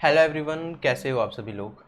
Hello everyone, कैसे हो आप सभी लोग।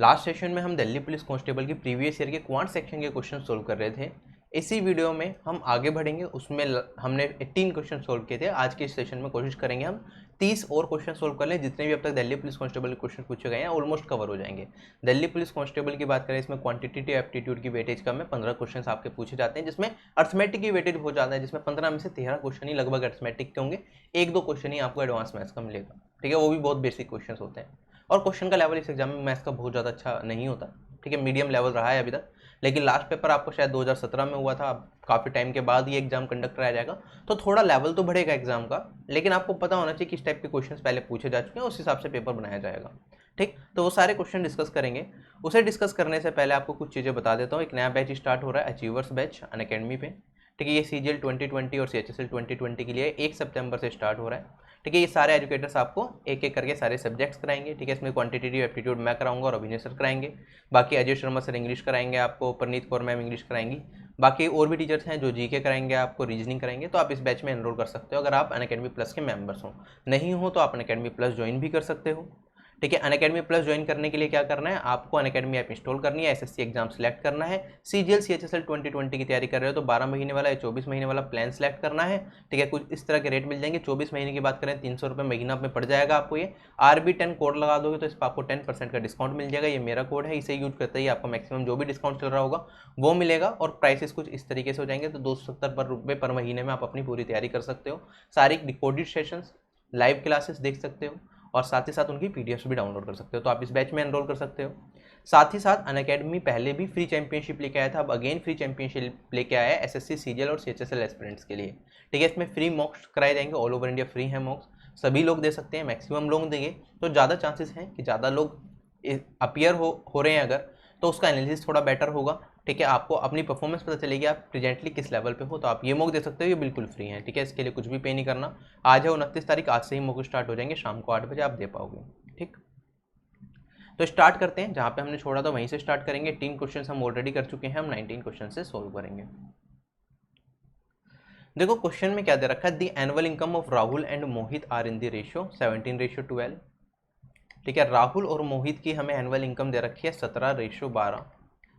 लास्ट सेशन में हम दिल्ली पुलिस कांस्टेबल की प्रीवियस ईयर के क्वांट सेक्शन के क्वेश्चन सोल्व कर रहे थे। इसी वीडियो में हम आगे बढ़ेंगे। उसमें हमने 18 क्वेश्चन सोल्व किए थे। आज के इस सेशन में कोशिश करेंगे हम 30 और क्वेश्चन सोल्व कर लें। जितने भी अब तक दिल्ली पुलिस कांस्टेबल के क्वेश्चन पूछे गए हैं ऑलमोस्ट कवर हो जाएंगे। दिल्ली पुलिस कांस्टेबल की बात करें, इसमें क्वांटिटेटिव एप्टीट्यूड की वेटेज कम है। 15 क्वेश्चन आपके पूछे जाते हैं, जिसमें अर्थमेटिक की वेटेज बहुत ज़्यादा है, जिसमें 15 में से 13 क्वेश्चन ही लगभग अर्थमेटिक के होंगे। एक दो क्वेश्चन ही आपको एडवांस मैथ्स का मिलेगा, ठीक है। वो भी बहुत बेसिक क्वेश्चन होते हैं और क्वेश्चन का लेवल इस एग्जाम में मैथ्स का बहुत ज़्यादा अच्छा नहीं होता, ठीक है। मीडियम लेवल रहा है अभी तक, लेकिन लास्ट पेपर आपको शायद 2017 में हुआ था। अब काफ़ी टाइम के बाद ये एग्जाम कंडक्ट कराया जाएगा, तो थोड़ा लेवल तो बढ़ेगा एग्जाम का, लेकिन आपको पता होना चाहिए किस टाइप के क्वेश्चन पहले पूछे जा चुके हैं, उस हिसाब से पेपर बनाया जाएगा, ठीक। तो वो सारे क्वेश्चन डिस्कस करेंगे। उसे डिस्कस करने से पहले आपको कुछ चीज़ें बता देता हूँ। एक नया बैच स्टार्ट हो रहा है, अचीवर्स बैच अनअकैडमी पे, ठीक है। ये CGL 2020 और CHSL 2020 के लिए 1 सितंबर से स्टार्ट हो रहा है, ठीक है। ये सारे एजुकेटर्स आपको एक एक करके सारे सब्जेक्ट्स कराएंगे, ठीक है। इसमें क्वांटिटेटिव एप्टीट्यूड मैं कराऊंगा और अभिनय सर कराएंगे। बाकी अजय शर्मा सर इंग्लिश कराएंगे आपको, परनीत कौर मैम इंग्लिश कराएंगी। बाकी और भी टीचर्स हैं जो जीके कराएंगे आपको, रीजनिंग कराएंगे। तो आप इस बैच में एनरोल कर सकते हो अगर आप अनअकैडमी प्लस के मेंबर्स हो। नहीं हो तो आप अनअकैडमी प्लस ज्वाइन भी कर सकते हो, ठीक है। अनअकैडमी प्लस ज्वाइन करने के लिए क्या करना है, आपको अनअकैडमी ऐप इंस्टॉल करनी है, SSC एग्जाम सेलेक्ट करना है। CGL CHSL 2020 की तैयारी कर रहे हो तो 12 महीने वाला या 24 महीने वाला प्लान सेलेक्ट करना है, ठीक है। कुछ इस तरह के रेट मिल जाएंगे। 24 महीने की बात करें 300 रुपये महीना में पड़ जाएगा आपको। ये RB10 कोड लगा दोगे तो इस पर आपको 10% का डिस्काउंट मिल जाएगा। ये मेरा कोड है, इसे यूज करते ही आपको मैक्सिमम जो भी डिस्काउंट चल रहा होगा वो मिलेगा। और प्राइसेस कुछ इस तरीके से हो जाएंगे, तो 270 रुपये पर महीने में आप अपनी पूरी तैयारी कर सकते हो। सारी रिकॉर्डेड सेशंस, लाइव क्लासेस देख सकते हो और साथ ही साथ उनकी PDFs भी डाउनलोड कर सकते हो। तो आप इस बैच में एनरोल कर सकते हो। साथ ही साथ अनअकैडमी पहले भी फ्री चैंपियनशिप लेके आया था, अब अगेन फ्री चैंपियनशिप लेके आया है SSC CGL और CHSL एस्पिरेंट्स के लिए, ठीक है। इसमें फ्री मॉक्स कराए जाएंगे, ऑल ओवर इंडिया फ्री है मॉक्स, सभी लोग दे सकते हैं, मैक्सिमम लोग देंगे। तो ज़्यादा चांसेस हैं कि ज़्यादा लोग अपीयर हो रहे हैं अगर, तो उसका एनालिसिस थोड़ा बेटर होगा, ठीक है। आपको अपनी परफॉर्मेंस पता चलेगी आप प्रेजेंटली किस लेवल पे हो। तो आप ये मॉक दे सकते हो, ये बिल्कुल फ्री है, ठीक है। इसके लिए कुछ भी पे नहीं करना। आज है 29 तारीख, आज से ही मॉक स्टार्ट हो जाएंगे, शाम को 8 बजे आप दे पाओगे, ठीक। तो स्टार्ट करते हैं, जहाँ पे हमने छोड़ा था वहीं से स्टार्ट करेंगे। 3 क्वेश्चन हम ऑलरेडी कर चुके हैं, हम 19 क्वेश्चन से सोल्व करेंगे। देखो क्वेश्चन में क्या दे रखा है, the annual income of Rahul and Mohit are in the ratio 17:12, ठीक है। राहुल और मोहित की हमें एनुअल इनकम दे रखी है 17:12।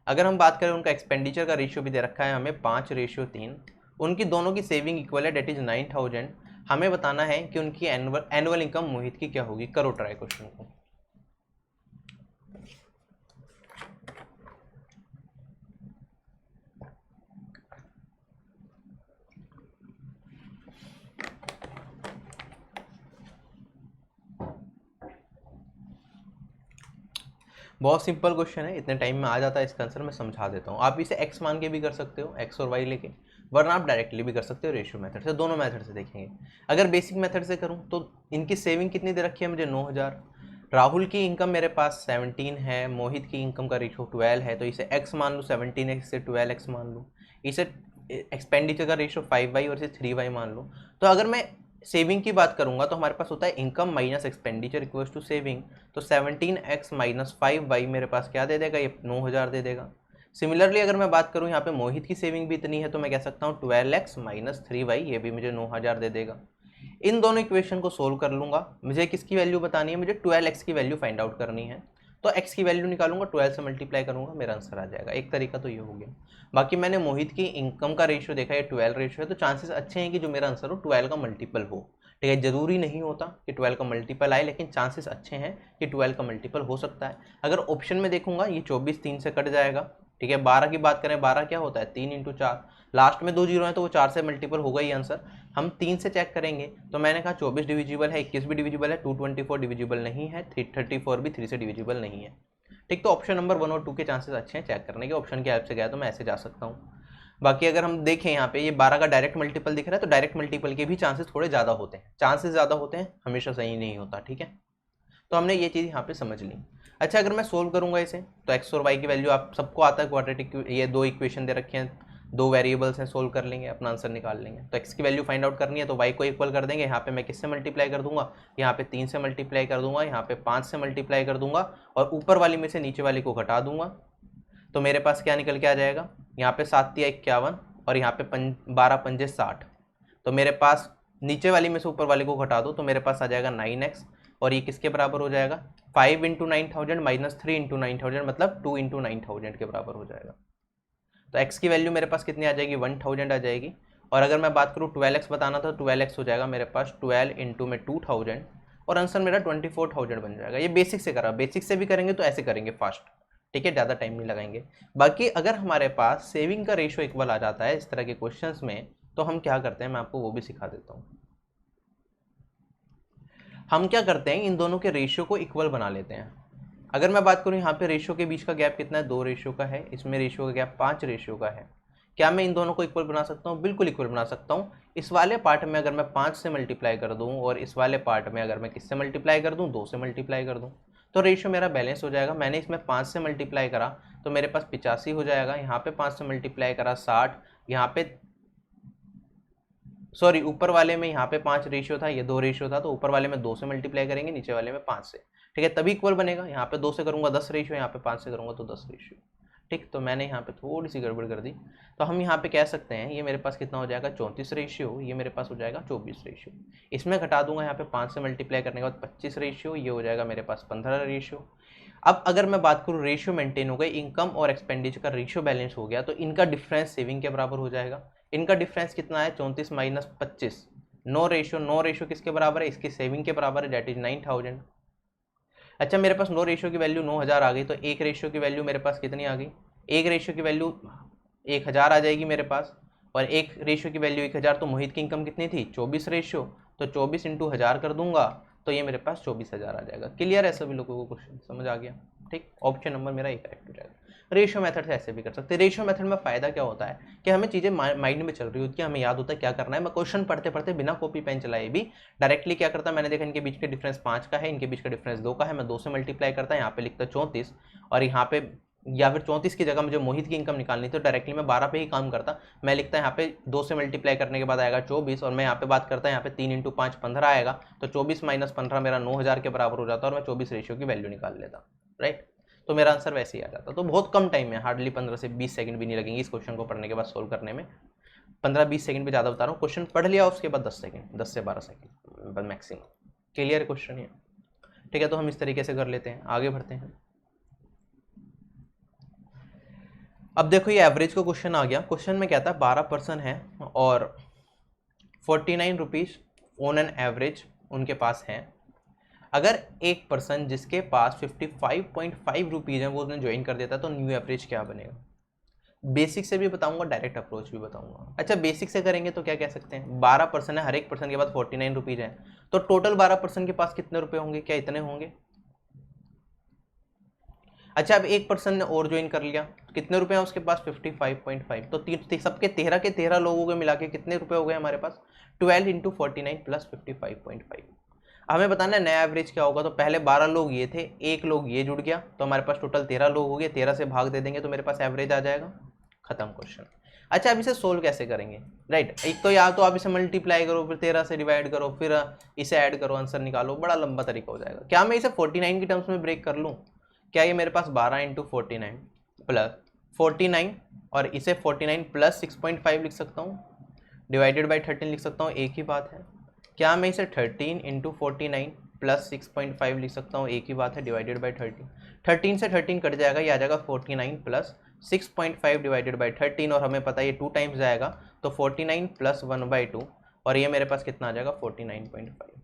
अगर हम बात करें उनका एक्सपेंडिचर का रेशियो भी दे रखा है हमें 5:3। उनकी दोनों की सेविंग इक्वल है, डेट इज 9000। हमें बताना है कि उनकी एनुअल इनकम मोहित की क्या होगी। करो ट्राई क्वेश्चन को। बहुत सिंपल क्वेश्चन है, इतने टाइम में आ जाता है। इसका आंसर मैं समझा देता हूँ। आप इसे x मान के भी कर सकते हो, x और y लेके, वरना आप डायरेक्टली भी कर सकते हो रेशियो मेथड से। दोनों मेथड से देखेंगे। अगर बेसिक मेथड से करूँ तो इनकी सेविंग कितनी दे रखी है मुझे, 9000। राहुल की इनकम मेरे पास 17 है, मोहित की इनकम का रेशियो 12 है, तो इसे x मान लूँ, 17x से 12x मान लूँ। इसे एक्सपेंडिचर का रेशियो 5y और इसे 3y मान लूँ। तो अगर मैं सेविंग की बात करूंगा तो हमारे पास होता है income minus expenditure equals to saving. तो 17x माइनस 5y मेरे पास क्या दे देगा, ये 9000 दे देगा। सिमिलरली अगर मैं बात करूं यहाँ पे मोहित की सेविंग भी इतनी है, तो मैं कह सकता हूँ 12x माइनस 3y, ये भी मुझे 9000 दे देगा। इन दोनों इक्वेशन को सोल्व कर लूंगा। मुझे किसकी वैल्यू बतानी है, मुझे 12x की वैल्यू फाइंड आउट करनी है। तो x की वैल्यू निकालूंगा, 12 से मल्टीप्लाई करूंगा, मेरा आंसर आ जाएगा। एक तरीका तो ये हो गया। बाकी मैंने मोहित की इनकम का रेशियो देखा है, 12 रेशियो है, तो चांसेस अच्छे हैं कि जो मेरा आंसर हो 12 का मल्टीपल हो, ठीक है। जरूरी नहीं होता कि 12 का मल्टीपल आए, लेकिन चांसेस अच्छे हैं कि 12 का मल्टीपल हो सकता है। अगर ऑप्शन में देखूंगा ये 24 3 से कट जाएगा, ठीक है। 12 की बात करें, 12 क्या होता है, 3 इंटू 4, लास्ट में 2 जीरो है तो वो 4 से मल्टीपल होगा ही आंसर। हम 3 से चेक करेंगे, तो मैंने कहा 24 डिविजिबल है, 21 भी डिविजिबल है, 224 डिविजिबल नहीं है, 334 भी 3 से डिविजिबल नहीं है, ठीक। तो ऑप्शन नंबर 1 और 2 के चांसेस अच्छे हैं चेक करने के। ऑप्शन की हेल्प से गया तो मैं ऐसे जा सकता हूँ। बाकी अगर हम देखें यहाँ पे ये 12 का डायरेक्ट मल्टीपल दिख रहा है, तो डायरेक्ट मल्टीपल के भी चांसेस थोड़े ज़्यादा होते हैं। चांसेस ज़्यादा होते हैं हमेशा सही नहीं होता, ठीक है। तो हमने ये चीज़ यहाँ पे समझ ली। अच्छा, अगर मैं सोल्व करूँगा इसे, तो x और y की वैल्यू आप सबको आता है, क्वाड्रेटिक, ये 2 इक्वेशन दे रखे हैं, 2 वेरिएबल्स हैं, सोल्व कर लेंगे, अपना आंसर निकाल लेंगे। तो x की वैल्यू फाइंड आउट करनी है, तो y को इक्वल कर देंगे। यहाँ पे मैं किससे मल्टीप्लाई कर दूंगा, यहाँ पे 3 से मल्टीप्लाई कर दूंगा, यहाँ पे 5 से मल्टीप्लाई कर दूंगा, और ऊपर वाली में से नीचे वाली को घटा दूंगा। तो मेरे पास क्या निकल के आ जाएगा, यहाँ पे 7 तिया 51 और यहाँ पे 12 पंजे 60। तो मेरे पास नीचे वाली में से ऊपर वाली को घटा दो तो मेरे पास आ जाएगा 9x, और ये किसके बराबर हो जाएगा, 5 इंटू 9000 माइनस 3 इंटू 9000 मतलब 2 इंटू 9000 के बराबर हो जाएगा। तो x की वैल्यू मेरे पास कितनी आ जाएगी, 1000 आ जाएगी। और अगर मैं बात करूँ 12x बताना था, 12x हो जाएगा मेरे पास 12 इंटू में 2000 और आंसर मेरा 24000 बन जाएगा। ये बेसिक से करा, बेसिक से भी करेंगे तो ऐसे करेंगे फास्ट, ठीक है, ज़्यादा टाइम नहीं लगाएंगे। बाकी अगर हमारे पास सेविंग का रेशियो इक्वल आ जाता है इस तरह के क्वेश्चंस में, तो हम क्या करते हैं, मैं आपको वो भी सिखा देता हूँ। हम क्या करते हैं, इन दोनों के रेशियो को इक्वल बना लेते हैं। अगर मैं बात करूँ यहाँ पे रेशियो के बीच का गैप कितना है, 2 रेशियो का है, इसमें रेशियो का गैप 5 रेशियो का है। क्या मैं इन दोनों को इक्वल बना सकता हूँ, बिल्कुल इक्वल बना सकता हूँ। इस वाले पार्ट में अगर मैं 5 से मल्टीप्लाई कर दूँ और इस वाले पार्ट में अगर मैं किससे मल्टीप्लाई कर दूँ, 2 से मल्टीप्लाई कर दूँ, तो रेशियो मेरा बैलेंस हो जाएगा। मैंने इसमें 5 से मल्टीप्लाई करा तो मेरे पास 85 हो जाएगा, यहाँ पे 5 से मल्टीप्लाई करा 60, यहाँ पे सॉरी ऊपर वाले में यहाँ पे 5 रेशियो था, ये 2 रेशियो था, तो ऊपर वाले में 2 से मल्टीप्लाई करेंगे, नीचे वाले में 5 से, ठीक है, तभी इक्वल बनेगा। यहाँ पे 2 से करूँगा 10 रेशियो, यहाँ पे 5 से करूँगा तो 10 रेशियो, ठीक। तो मैंने यहाँ पे थोड़ी सी गड़बड़ कर दी, तो हम यहाँ पे कह सकते हैं ये मेरे पास कितना हो जाएगा, 34 रेशियो, ये मेरे पास हो जाएगा 24 रेशियो। इसमें घटा दूंगा यहाँ पे 5 से मल्टीप्लाई करने के बाद 25 रेशियो, ये हो जाएगा मेरे पास 15 रेशियो। अब अगर मैं बात करूँ रेशियो मेंटेन हो गई, इनकम और एक्सपेंडिचर का रेशियो बैलेंस हो गया, तो इनका डिफरेंस सेविंग के बराबर हो जाएगा। इनका डिफरेंस कितना है, 34 माइनस 25, 9 रेशियो किसके बराबर है, इसकी सेविंग के बराबर है, डेट इज 9000। अच्छा मेरे पास 9 रेशियो की वैल्यू 9000 आ गई, तो एक रेशियो की वैल्यू मेरे पास कितनी आ गई, एक रेशियो की वैल्यू 1000 आ जाएगी मेरे पास, और एक रेशियो की वैल्यू 1000, तो मोहित की इनकम कितनी थी, 24 रेशियो, तो 24 इंटू 1000 कर दूंगा तो ये मेरे पास 24000 आ जाएगा। क्लियर है सभी लोगों को, क्वेश्चन समझ आ गया, ठीक। ऑप्शन नंबर मेरा एक करेक्ट हो जाएगा। रेशियो मेथड से ऐसे भी कर सकते हैं। रेशियो मेथड में फ़ायदा क्या होता है कि हमें चीज़ें माइंड में चल रही होती है, हमें याद होता है क्या करना है। मैं क्वेश्चन पढ़ते पढ़ते बिना कॉपी पेन चलाए भी डायरेक्टली क्या करता है, मैंने देखा इनके बीच का डिफरेंस 5 का है, इनके बीच का डिफरेंस 2 का है, मैं 2 से मल्टीप्लाई करता, यहाँ पे लिखता 34 और यहाँ पे, या फिर 34 की जगह मुझे मोहित की इनकम निकालनी तो डायरेक्टली मैं 12 पे ही काम करता, मैं लिखता यहाँ पे 2 से मल्टीप्लाई करने के बाद आएगा 24 और मैं यहाँ पे बात करता यहाँ पे 3 इंटू 5 15 आएगा, तो 24 माइनस 15 मेरा 9000 के बराबर हो जाता और मैं 24 रेशियो की वैल्यू निकाल लेता, राइट। तो मेरा आंसर वैसे ही आ जाता। तो बहुत कम टाइम में, हार्डली 15 से 20 सेकंड भी नहीं लगेंगे इस क्वेश्चन को पढ़ने के बाद सोल्व करने में। 15-20 सेकंड भी ज़्यादा बता रहा हूँ, क्वेश्चन पढ़ लिया उसके बाद 10 सेकंड, 10 से 12 सेकंड मैक्सिमम। क्लियर क्वेश्चन है, ठीक है। तो हम इस तरीके से कर लेते हैं, आगे बढ़ते हैं। अब देखो ये एवरेज का क्वेश्चन आ गया। क्वेश्चन में क्या था, 12% है और 49 रुपीज़ ऑन एन एवरेज उनके पास हैं। अगर एक पर्सन जिसके पास 55.5 रुपीज़ हैं वो उसने ज्वाइन कर देता तो न्यू एवरेज क्या बनेगा। बेसिक से भी बताऊंगा, डायरेक्ट अप्रोच भी बताऊंगा। अच्छा बेसिक से करेंगे तो क्या कह सकते हैं, 12% है, हर एक पर्सन के पास 49 रुपीज़ है, तो टोटल 12% के पास कितने रुपए होंगे, क्या इतने होंगे। अच्छा अब एक पर्सन ने और ज्वाइन कर लिया, कितने रुपए हैं उसके पास, 55.5, तो सबके 13 के 13 लोगों के मिला के कितने रुपए हो गए हमारे पास, 12 इंटू 49 प्लस 55.5। हमें बताना है नया एवरेज क्या होगा। तो पहले 12 लोग ये थे, एक लोग ये जुड़ गया, तो हमारे पास टोटल 13 लोग हो गए, 13 से भाग दे देंगे तो मेरे पास एवरेज आ जाएगा, खत्म क्वेश्चन। अच्छा अब इसे सोल्व कैसे करेंगे, राइट। एक तो या तो आप इसे मल्टीप्लाई करो, फिर 13 से डिवाइड करो, फिर इसे ऐड करो, आंसर निकालो, बड़ा लंबा तरीका हो जाएगा। क्या मैं इसे 49 की टर्म्स में ब्रेक कर लूँ, क्या ये मेरे पास 12 इंटू 49 प्लस 49 और इसे 49 प्लस 6.5 लिख सकता हूँ, डिवाइडेड बाई 13 लिख सकता हूँ, एक ही बात है। क्या मैं इसे 13 इंटू 49 प्लस 6.5 लिख सकता हूँ, एक ही बात है, डिवाइडेड बाई 13। 13 से 13 कट जाएगा, ये आ जाएगा 49 प्लस 6.5 डिवाइडेड बाई 13 और हमें पता है ये 2 टाइम्स जाएगा, तो 49 प्लस 1/2 और ये मेरे पास कितना आ जाएगा 49.5।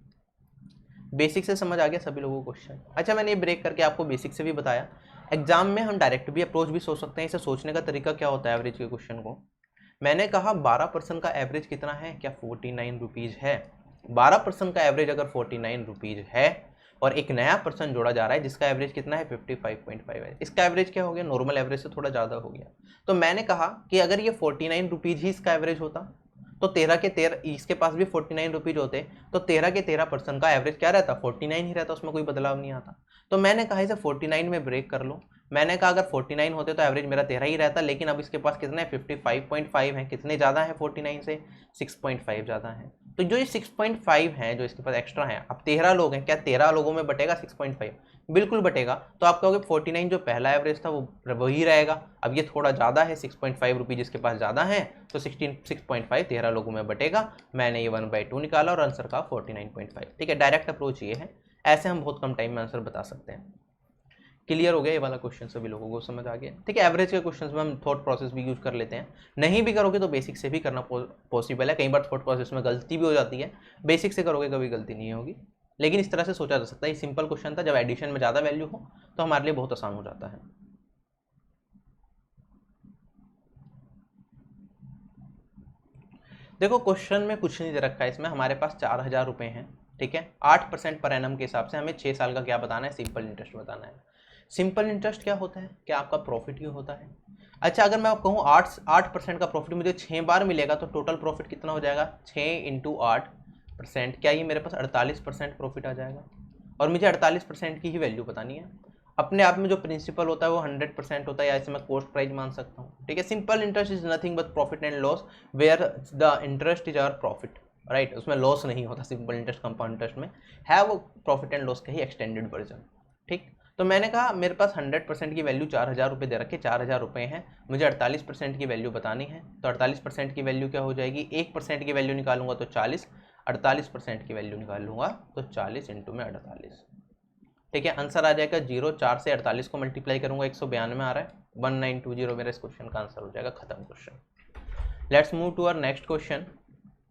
बेसिक से समझ आ गया सभी लोगों को क्वेश्चन। अच्छा मैंने ये ब्रेक करके आपको बेसिक से भी बताया। एग्जाम में हम डायरेक्ट भी अप्रोच भी सोच सकते हैं। इसे सोचने का तरीका क्या होता है एवरेज के क्वेश्चन को, मैंने कहा 12% का एवरेज कितना है, क्या 49 रुपीज़ है। 12% का एवरेज अगर 49 रुपीज़ है और एक नया पर्सन जोड़ा जा रहा है जिसका एवरेज कितना है 55.5 है, इसका एवरेज क्या हो गया, नॉर्मल एवरेज से थोड़ा ज़्यादा हो गया। तो मैंने कहा कि अगर ये 49 रुपीज़ ही इसका एवरेज होता तो 13 के 13 इसके पास भी 49 रुपीज़ होते, तो 13 के 13% का एवरेज क्या रहता, 49 ही रहता, उसमें कोई बदलाव नहीं आता। तो मैंने कहा इसे 49 में ब्रेक कर लो। मैंने कहा अगर 49 होते तो एवरेज मेरा 13 ही रहता, लेकिन अब इसके पास कितना है 55.5 है, कितने ज़्यादा है 49 से, 6.5 ज़्यादा है। तो जो ये 6.5 है जो इसके पास एक्स्ट्रा है, अब 13 लोग हैं, क्या 13 लोगों में बटेगा 6.5, बिल्कुल बटेगा। तो आप कहोगे 49 जो पहला एवरेज था वो वही रहेगा, अब ये थोड़ा ज़्यादा है, 6.5 रुपीज़ जिसके पास ज़्यादा है, तो 6.5 13 लोगों में बटेगा। मैंने ये 1/2 निकाला और आंसर का 49.5। ठीक है, डायरेक्ट अप्रोच ये है। ऐसे हम बहुत कम टाइम में आंसर बता सकते हैं। क्लियर हो गया ये वाला क्वेश्चन, सभी लोगों को समझ आ गया? ठीक है, एवरेज के क्वेश्चंस में हम थॉट प्रोसेस भी यूज कर लेते हैं, नहीं भी करोगे तो बेसिक से भी करना पॉसिबल है। कई बार थॉट प्रोसेस में गलती भी हो जाती है, बेसिक से करोगे कभी गलती नहीं होगी, लेकिन इस तरह से सोचा जा सकता है। ये सिंपल क्वेश्चन था, जब एडिशन में ज़्यादा वैल्यू हो तो हमारे लिए बहुत आसान हो जाता है। देखो क्वेश्चन में कुछ नहीं दे रखा है, इसमें हमारे पास 4,000 रुपये हैं, ठीक है। 8% पर एनम के हिसाब से हमें 6 साल का क्या बताना है, सिंपल इंटरेस्ट बताना है। सिंपल इंटरेस्ट क्या होता है, क्या आपका प्रॉफिट ही होता है? अच्छा, अगर मैं आप कहूँ 8% का प्रॉफिट मुझे 6 बार मिलेगा तो टोटल प्रॉफिट कितना हो जाएगा, 6 × 8%, क्या ये मेरे पास 48% प्रॉफिट आ जाएगा? और मुझे 48% की ही वैल्यू बतानी है। अपने आप में जो प्रिंसिपल होता है वो 100% होता है, या इसे मैं कॉस्ट प्राइस मान सकता हूँ, ठीक है। Simple interest is nothing but profit and loss, where the interest is our profit, right. उसमें लॉस नहीं होता सिंपल इंटरेस्ट, कंपाउंड इंटरेस्ट में है वो प्रॉफिट एंड लॉस का ही एक्सटेंडेड वर्जन, ठीक। तो मैंने कहा मेरे पास 100% की वैल्यू 4,000 रुपये दे रखे, 4,000 रुपये हैं, मुझे 48% की वैल्यू बतानी है। तो 48% की वैल्यू क्या हो जाएगी, 1% की वैल्यू निकालूंगा तो 40, 48% की वैल्यू निकालूंगा तो 40 इंटू में 48, ठीक है। आंसर आ जाएगा 0। 4 से 48 को मल्टीप्लाई करूंगा 192 आ रहा है, 1920 मेरा इस क्वेश्चन का आंसर हो जाएगा। खत्म question. Let's move to our next question.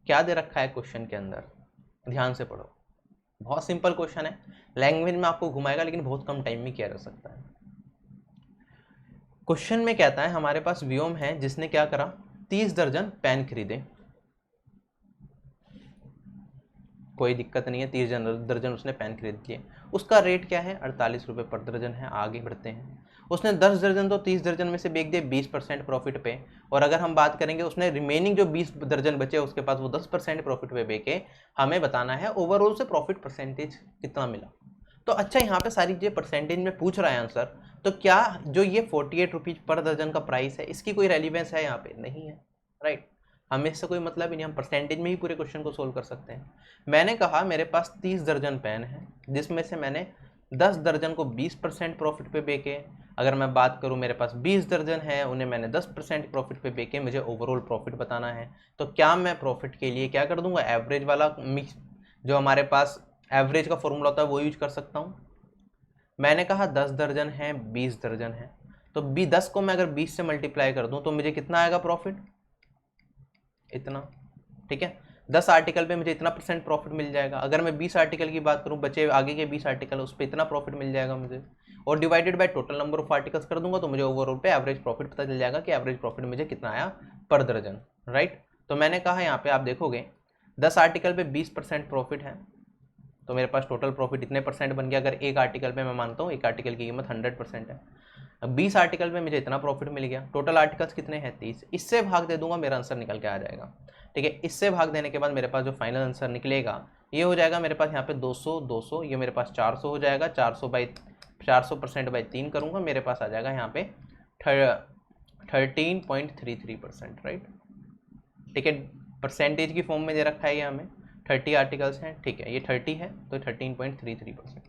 क्या दे रखा है क्वेश्चन के अंदर, ध्यान से पढ़ो, बहुत सिंपल क्वेश्चन है, लैंग्वेज में आपको घुमाएगा लेकिन बहुत कम टाइम में किया जा सकता है। क्वेश्चन में कहता है हमारे पास व्योम है जिसने क्या करा, 30 दर्जन पेन खरीदे, कोई दिक्कत नहीं है, 30 दर्जन उसने पेन खरीद लिए, उसका रेट क्या है, 48 रुपये पर दर्जन है। आगे बढ़ते हैं, उसने 10 दर्जन तो 30 दर्जन में से बेच दिए 20% प्रॉफिट पे, और अगर हम बात करेंगे उसने रिमेनिंग जो 20 दर्जन बचे उसके पास वो 10% प्रॉफिट पे बेचे, हमें बताना है ओवरऑल से प्रॉफिट परसेंटेज कितना मिला। तो अच्छा, यहाँ पे सारी चीज़ें परसेंटेज में पूछ रहा है आंसर, तो क्या जो ये 48 रुपीज़ पर दर्जन का प्राइस है इसकी कोई रेलिवेंस है यहाँ पे, नहीं है, राइट। हमें इससे कोई मतलब ही नहीं, हम परसेंटेज में ही पूरे क्वेश्चन को सोल्व कर सकते हैं। मैंने कहा मेरे पास 30 दर्जन पेन है जिसमें से मैंने 10 दर्जन को 20% प्रॉफिट पे बेचे। अगर मैं बात करूं मेरे पास 20 दर्जन है, उन्हें मैंने 10% प्रॉफिट पे बेचे, मुझे ओवरऑल प्रॉफिट बताना है। तो क्या मैं प्रॉफिट के लिए क्या कर दूंगा, एवरेज वाला मिक्स, जो हमारे पास एवरेज का फॉर्मूला होता है वो यूज कर सकता हूँ। मैंने कहा 10 दर्जन है, 20 दर्जन है, तो 10 को मैं अगर 20 से मल्टीप्लाई कर दूं तो मुझे कितना आएगा प्रॉफिट, इतना, ठीक है। 10 आर्टिकल पे मुझे इतना परसेंट प्रॉफिट मिल जाएगा। अगर मैं 20 आर्टिकल की बात करूं, बचे आगे के 20 आर्टिकल, उस पर इतना प्रॉफिट मिल जाएगा मुझे, और divided by total number of articles कर दूंगा तो मुझे ओवरऑल पे एवरेज प्रॉफिट पता चल जाएगा कि एवरेज प्रॉफिट मुझे कितना आया पर दर्जन, राइट। तो मैंने कहा यहाँ पे आप देखोगे 10 आर्टिकल पे 20% प्रॉफिट है, तो मेरे पास टोटल प्रॉफिट इतने परसेंट बन गया। अगर एक आर्टिकल पे मैं मानता हूँ एक आर्टिकल की कीमत 100% है, 20 आर्टिकल पे मुझे इतना प्रॉफिट मिल गया, टोटल आर्टिकल्स कितने हैं 30, इससे भाग दे दूंगा मेरा आंसर निकल के आ जाएगा, ठीक है। इससे भाग देने के बाद मेरे पास जो फाइनल आंसर निकलेगा ये हो जाएगा मेरे पास यहाँ पे 200 200, ये मेरे पास 400 हो जाएगा, 400% बाई 3 करूँगा, मेरे पास आ जाएगा यहाँ पे 13.33%, राइट, ठीक है। परसेंटेज की फॉर्म में दे रखा है ये हमें, 30 आर्टिकल्स हैं, ठीक है, ये 30 है तो 13.33%।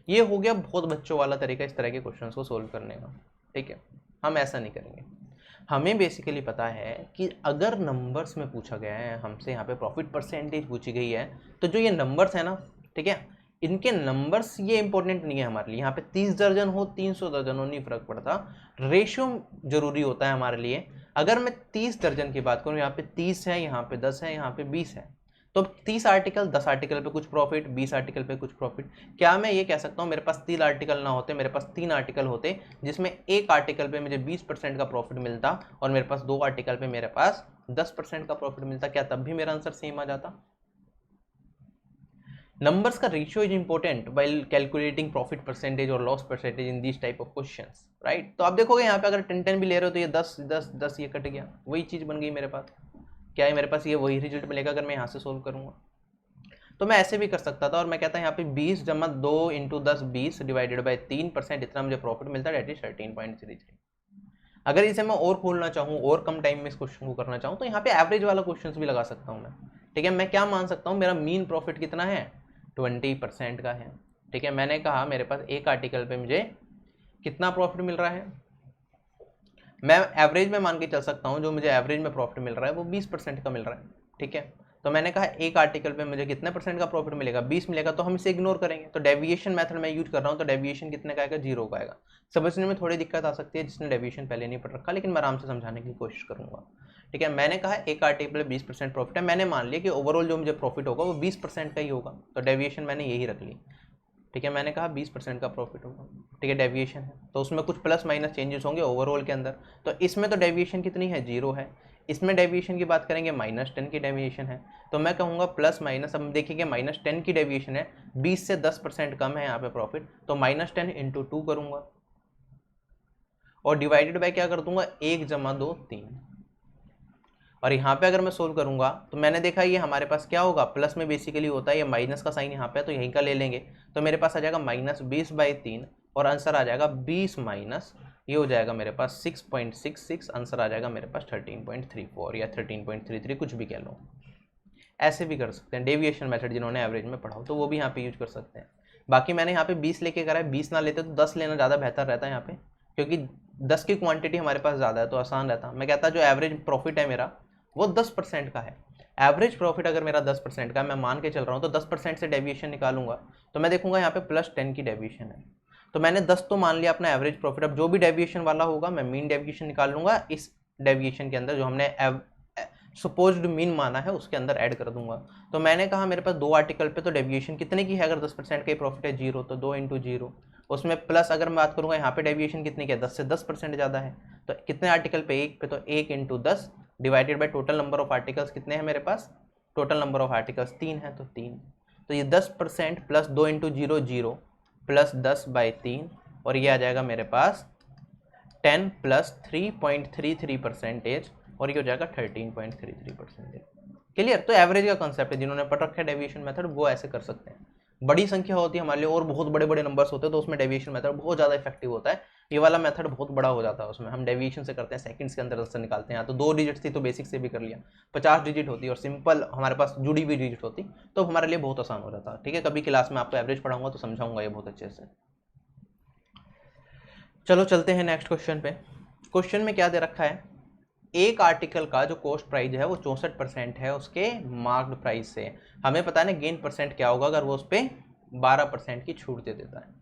ये हो गया बहुत बच्चों वाला तरीका इस तरह के क्वेश्चंस को सोल्व करने का, ठीक है। हम ऐसा नहीं करेंगे, हमें बेसिकली पता है कि अगर नंबर्स में पूछा गया है हमसे, यहाँ पे प्रॉफिट परसेंटेज पूछी गई है, तो जो ये नंबर्स है ना, ठीक है, इनके नंबर्स ये इंपॉर्टेंट नहीं है हमारे लिए। यहाँ पे 30 दर्जन हो 300 दर्जन हो नहीं फर्क पड़ता, रेशियो जरूरी होता है हमारे लिए। अगर मैं 30 दर्जन की बात करूँ, यहाँ पे 30 है, यहाँ पे 10 है, यहाँ पे 20 है, तो 30 आर्टिकल, 10 आर्टिकल पे कुछ प्रॉफिट, 20 आर्टिकल पे कुछ प्रॉफिट। क्या मैं ये कह सकता हूँ मेरे पास 3 आर्टिकल ना होते, मेरे पास 3 आर्टिकल होते जिसमें एक आर्टिकल पे मुझे 20% का प्रॉफिट मिलता और मेरे पास 2 आर्टिकल पे मेरे पास 10% का प्रॉफिट मिलता, क्या तब भी मेरा आंसर सेम आ जाता? नंबर्स का ratio is important while calculating profit percentage और loss percentage in this type of questions, right. तो आप देखोगे यहाँ पे अगर 10 भी ले रहे हो तो ये 10 10 10 ये कट गया, वही चीज बन गई मेरे पास। क्या है मेरे पास ये वही रिजल्ट मिलेगा अगर मैं यहाँ से सोल्व करूंगा। तो मैं ऐसे भी कर सकता था, और मैं कहता यहाँ पे 20 जमा 2 इंटू 10 20 डिवाइडेड बाई 3%, इतना मुझे प्रॉफिट मिलता है, डेट इज 13.33। अगर इसे मैं और खोलना चाहूँ और कम टाइम में इस क्वेश्चन को करना चाहूँ तो यहाँ पे एवरेज वाला क्वेश्चन भी लगा सकता हूँ मैं, ठीक है। मैं क्या मान सकता हूँ, मेरा मीन प्रॉफिट कितना है, 20% का है, ठीक है। मैंने कहा मेरे पास एक आर्टिकल पे मुझे कितना प्रॉफिट मिल रहा है, मैं एवरेज में मान के चल सकता हूँ जो मुझे एवरेज में प्रॉफिट मिल रहा है वो 20% का मिल रहा है, ठीक है। तो मैंने कहा एक आर्टिकल पे मुझे कितने परसेंट का प्रॉफिट मिलेगा, 20 मिलेगा, तो हम इसे इग्नोर करेंगे। तो डेविएशन मेथड मैं यूज कर रहा हूँ, तो डेविएशन कितने का आएगा, 0 का आएगा। समझने में थोड़ी दिक्कत आ सकती है जिसने डेविएशन पहले नहीं पढ़ रखा, लेकिन मैं आराम से समझाने की कोशिश करूंगा। ठीक है, मैंने कहा एक आर्टिकल पे 20% प्रॉफिट है, मैंने मान लिया कि ओवरऑल जो मुझे प्रॉफिट होगा वो 20% का ही होगा, तो डेविएशन मैंने यही रख ली। ठीक है, मैंने कहा 20% का प्रॉफिट होगा। ठीक है, डेविएशन है तो उसमें कुछ प्लस माइनस चेंजेस होंगे ओवरऑल के अंदर, तो इसमें तो डेविएशन कितनी है, 0 है। इसमें डेविएशन की बात करेंगे -10 की डेविएशन है, तो मैं कहूँगा प्लस माइनस, अब देखिए -10 की डेविएशन है, 20 से 10% कम है यहाँ पे प्रॉफिट, तो -10 × 2 करूँगा और डिवाइडेड बाय क्या कर दूंगा, 1 + 2 3। और यहाँ पे अगर मैं सोल्व करूंगा तो मैंने देखा ये हमारे पास क्या होगा, प्लस में बेसिकली होता है, ये माइनस का साइन यहाँ पे है तो यहीं का ले लेंगे, तो मेरे पास आ जाएगा -20/3 और आंसर आ जाएगा 20 माइनस, ये हो जाएगा मेरे पास 6.66, आंसर आ जाएगा मेरे पास 13.34 या 13.33, कुछ भी कह लो। ऐसे भी कर सकते हैं, डेविएशन मेथड जिन्होंने एवरेज में पढ़ा हो तो वो भी यहाँ पे यूज कर सकते हैं। बाकी मैंने यहाँ पे 20 लेके करा है, 20 ना लेते तो 10 लेना ज़्यादा बेहतर रहता है यहाँ पे, क्योंकि 10 की क्वांटिटी हमारे पास ज़्यादा है तो आसान रहता। मैं कहता जो एवरेज प्रॉफिट है मेरा वो 10% का है। एवरेज प्रॉफिट अगर मेरा 10% का मैं मान के चल रहा हूँ तो 10% से डेविएशन निकालूंगा तो मैं देखूंगा यहाँ पे +10 की डेविएशन है, तो मैंने 10 तो मान लिया अपना एवरेज प्रॉफिट। अब जो भी डेविएशन वाला होगा मैं मीन डेविएशन निकाल लूंगा, इस डेविएशन के अंदर जो हमने सपोज्ड मीन माना है उसके अंदर ऐड कर दूंगा। तो मैंने कहा मेरे पास 2 आर्टिकल पे तो डेविएशन कितने की है, अगर 10% का ही प्रॉफिट है 0, तो 2 × 0 उसमें प्लस अगर मैं बात करूंगा यहाँ पे डेविएशन कितनी की है, 10 से 10% ज़्यादा है, तो कितने आर्टिकल पे, एक पे, तो 1 × 10 divided by total number of articles कितने हैं मेरे पास, टोटल नंबर ऑफ आर्टिकल्स 3 है तो 3, तो ये 10% प्लस 2 × 0 0 प्लस 10/3 और ये आ जाएगा मेरे पास 10 प्लस 3.33% और ये हो जाएगा 13.33%। क्लियर। तो एवरेज का कंसेप्ट है, जिन्होंने पढ़ रखा है डेविएशन मेथड वो ऐसे कर सकते हैं। बड़ी संख्या होती है हमारे लिए और बहुत बड़े बड़े नंबर्स होते हैं तो उसमें डेविएशन मेथड बहुत ज़्यादा इफेक्टिव होता है। ये वाला मेथड बहुत बड़ा हो जाता है, उसमें हम डेविएशन से करते हैं, सेकंड्स के अंदर आंसर निकालते हैं। तो 2 डिजिट थी तो बेसिक से भी कर लिया, 50 डिजिट होती और सिंपल हमारे पास जुड़ी हुई डिजिट होती तो हमारे लिए बहुत आसान हो जाता। ठीक है, कभी क्लास में आपको एवरेज पढ़ाऊंगा तो समझाऊंगा ये बहुत अच्छे से। चलो चलते हैं नेक्स्ट क्वेश्चन पे। क्वेश्चन में क्या दे रखा है, एक आर्टिकल का जो कॉस्ट प्राइस है वो 64% है उसके मार्क्ड प्राइस से। हमें पता है ना गेन परसेंट क्या होगा अगर वो उस पर 12% की छूट दे देता है।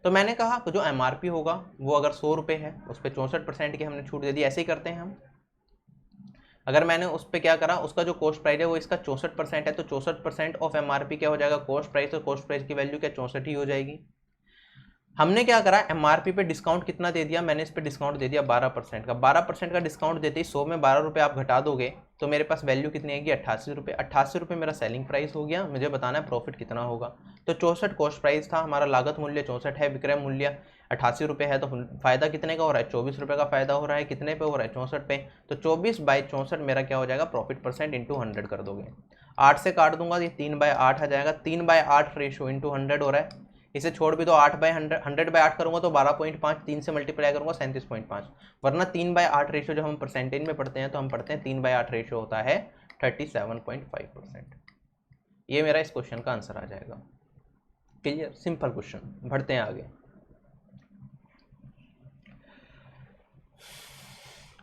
तो मैंने कहा तो जो एमआरपी होगा वो अगर 100 रुपये है उस पर 64% की हमने छूट दे दी। ऐसे ही करते हैं हम, अगर मैंने उस पर क्या करा, उसका जो कॉस्ट प्राइस है वो इसका 64% है तो 64% ऑफ एमआरपी क्या हो जाएगा, कॉस्ट प्राइस, और कॉस्ट प्राइस की वैल्यू क्या 64 ही हो जाएगी। हमने क्या करा, एमआरपी पे डिस्काउंट कितना दे दिया, मैंने इस पे डिस्काउंट दे दिया 12% का। 12% का डिस्काउंट देते ही 100 में 12 रुपये आप घटा दोगे तो मेरे पास वैल्यू कितनी आएगी, 88 रुपये। 88 रुपये मेरा सेलिंग प्राइस हो गया, मुझे बताना है प्रॉफिट कितना होगा। तो 64 कॉस्ट प्राइस था हमारा, लागत मूल्य 64 है, विक्रय मूल्य 88 रुपये है, तो फायदा कितने का हो रहा है, 24 रुपये का फायदा हो रहा है। कितने पे हो रहा है, 64 पे, तो 24/64 मेरा क्या हो जाएगा, प्रॉफिट परसेंट इंटू 100 कर दोगे। 8 से काट दूंगा ये 3/8 आ जाएगा, 3/8 रेशो इंटू 100 हो रहा है। इसे छोड़ भी तो 8/100, 100/8 करूंगा तो 12.5, 3 से मल्टीप्लाई करूंगा 37.5, वरना 3/8 रेशो जब हम परसेंटेज में पढ़ते हैं तो हम पढ़ते हैं 3/8 रेशो होता है 37.5%। ये मेरा इस क्वेश्चन का आंसर आ जाएगा। Clear, simple question. बढ़ते हैं आगे,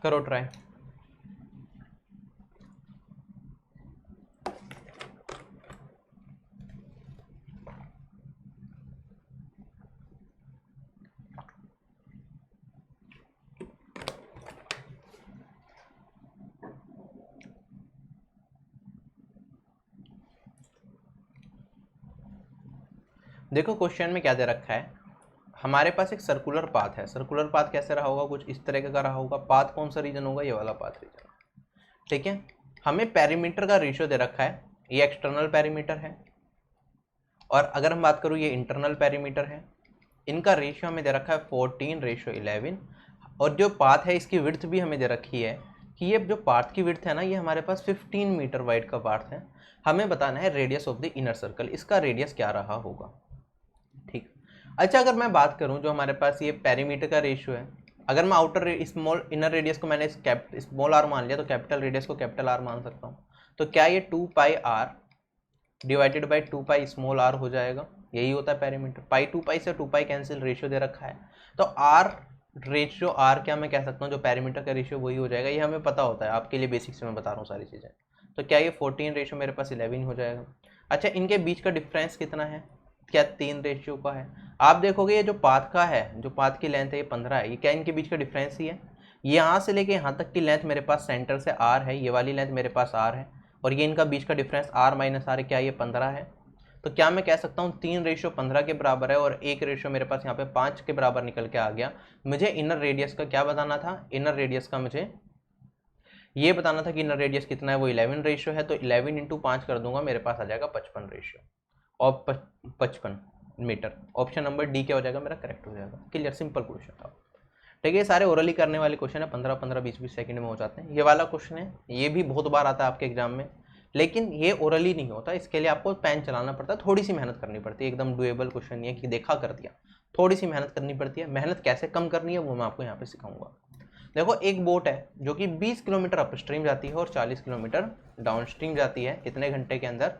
करो ट्राई। देखो क्वेश्चन में क्या दे रखा है, हमारे पास एक सर्कुलर पाथ है। सर्कुलर पाथ कैसे रहा होगा, कुछ इस तरह का रहा होगा। पाथ कौन सा रीजन होगा, ये वाला पाथ रीजन। ठीक है, हमें पेरीमीटर का रेशियो दे रखा है, ये एक्सटर्नल पेरीमीटर है और अगर हम बात करूँ ये इंटरनल पेरीमीटर है। इनका रेशियो हमें दे रखा है 14:11 और जो पाथ है इसकी विड्थ भी हमें दे रखी है कि ये जो पाथ की विड्थ है ना, ये हमारे पास 15 मीटर वाइड का पाथ है। हमें बताना है radius of the inner circle, इसका रेडियस क्या रहा होगा। ठीक, अच्छा अगर मैं बात करूं जो हमारे पास ये पेरीमीटर का रेशियो है, अगर मैं आउटर स्मॉल इनर रेडियस को मैंने स्मॉल आर मान लिया तो कैपिटल रेडियस को कैपिटल आर मान सकता हूँ। तो क्या ये 2πr divided by 2π small are हो जाएगा, यही होता है पेरीमीटर। पाई 2π से 2π कैंसिल, रेशियो दे रखा है तो आर रेशियो आर क्या मैं कह सकता हूँ जो पेरीमीटर का रेशियो वही हो जाएगा। ये हमें पता होता है, आपके लिए बेसिक से मैं बता रहा हूँ सारी चीज़ें। तो क्या ये 14 रेशियो मेरे पास 11 हो जाएगा। अच्छा, इनके बीच का डिफरेंस कितना है, क्या 3 रेशियो का है। आप देखोगे ये जो पाथ का है, जो पाथ की लेंथ है ये 15 है, ये क्या इनके बीच का डिफरेंस ही है। यहाँ से लेके यहाँ तक की लेंथ मेरे पास सेंटर से r है, ये वाली लेंथ मेरे पास r है, और ये इनका बीच का डिफरेंस r माइनस r है, क्या ये 15 है। तो क्या मैं कह सकता हूँ 3 रेशियो 15 के बराबर है और 1 रेशियो मेरे पास यहाँ पे 5 के बराबर निकल के आ गया। मुझे इनर रेडियस का क्या बताना था, इनर रेडियस का मुझे ये बताना था कि इनर रेडियस कितना है, वो 11 रेशियो है। तो 11 इंटू 5 कर दूंगा, मेरे पास आ जाएगा 55 रेशियो और 55 मीटर। ऑप्शन नंबर डी क्या हो जाएगा, मेरा करेक्ट हो जाएगा। क्लियर, सिंपल क्वेश्चन था। ठीक है, ये सारे ओरली करने वाले क्वेश्चन है, 15-15 20-20 सेकंड में हो जाते हैं। ये वाला क्वेश्चन है, ये भी बहुत बार आता है आपके एग्जाम में, लेकिन ये ओरली नहीं होता, इसके लिए आपको पेन चलाना पड़ता है, थोड़ी सी मेहनत करनी पड़ती है। एकदम डुएबल क्वेश्चन नहीं है कि देखा कर दिया, थोड़ी सी मेहनत करनी पड़ती है। मेहनत कैसे कम करनी है वो मैं आपको यहाँ पे सिखाऊंगा। देखो, एक बोट है जो कि 20 किलोमीटर अपस्ट्रीम जाती है और 40 किलोमीटर डाउनस्ट्रीम जाती है, कितने घंटे के अंदर,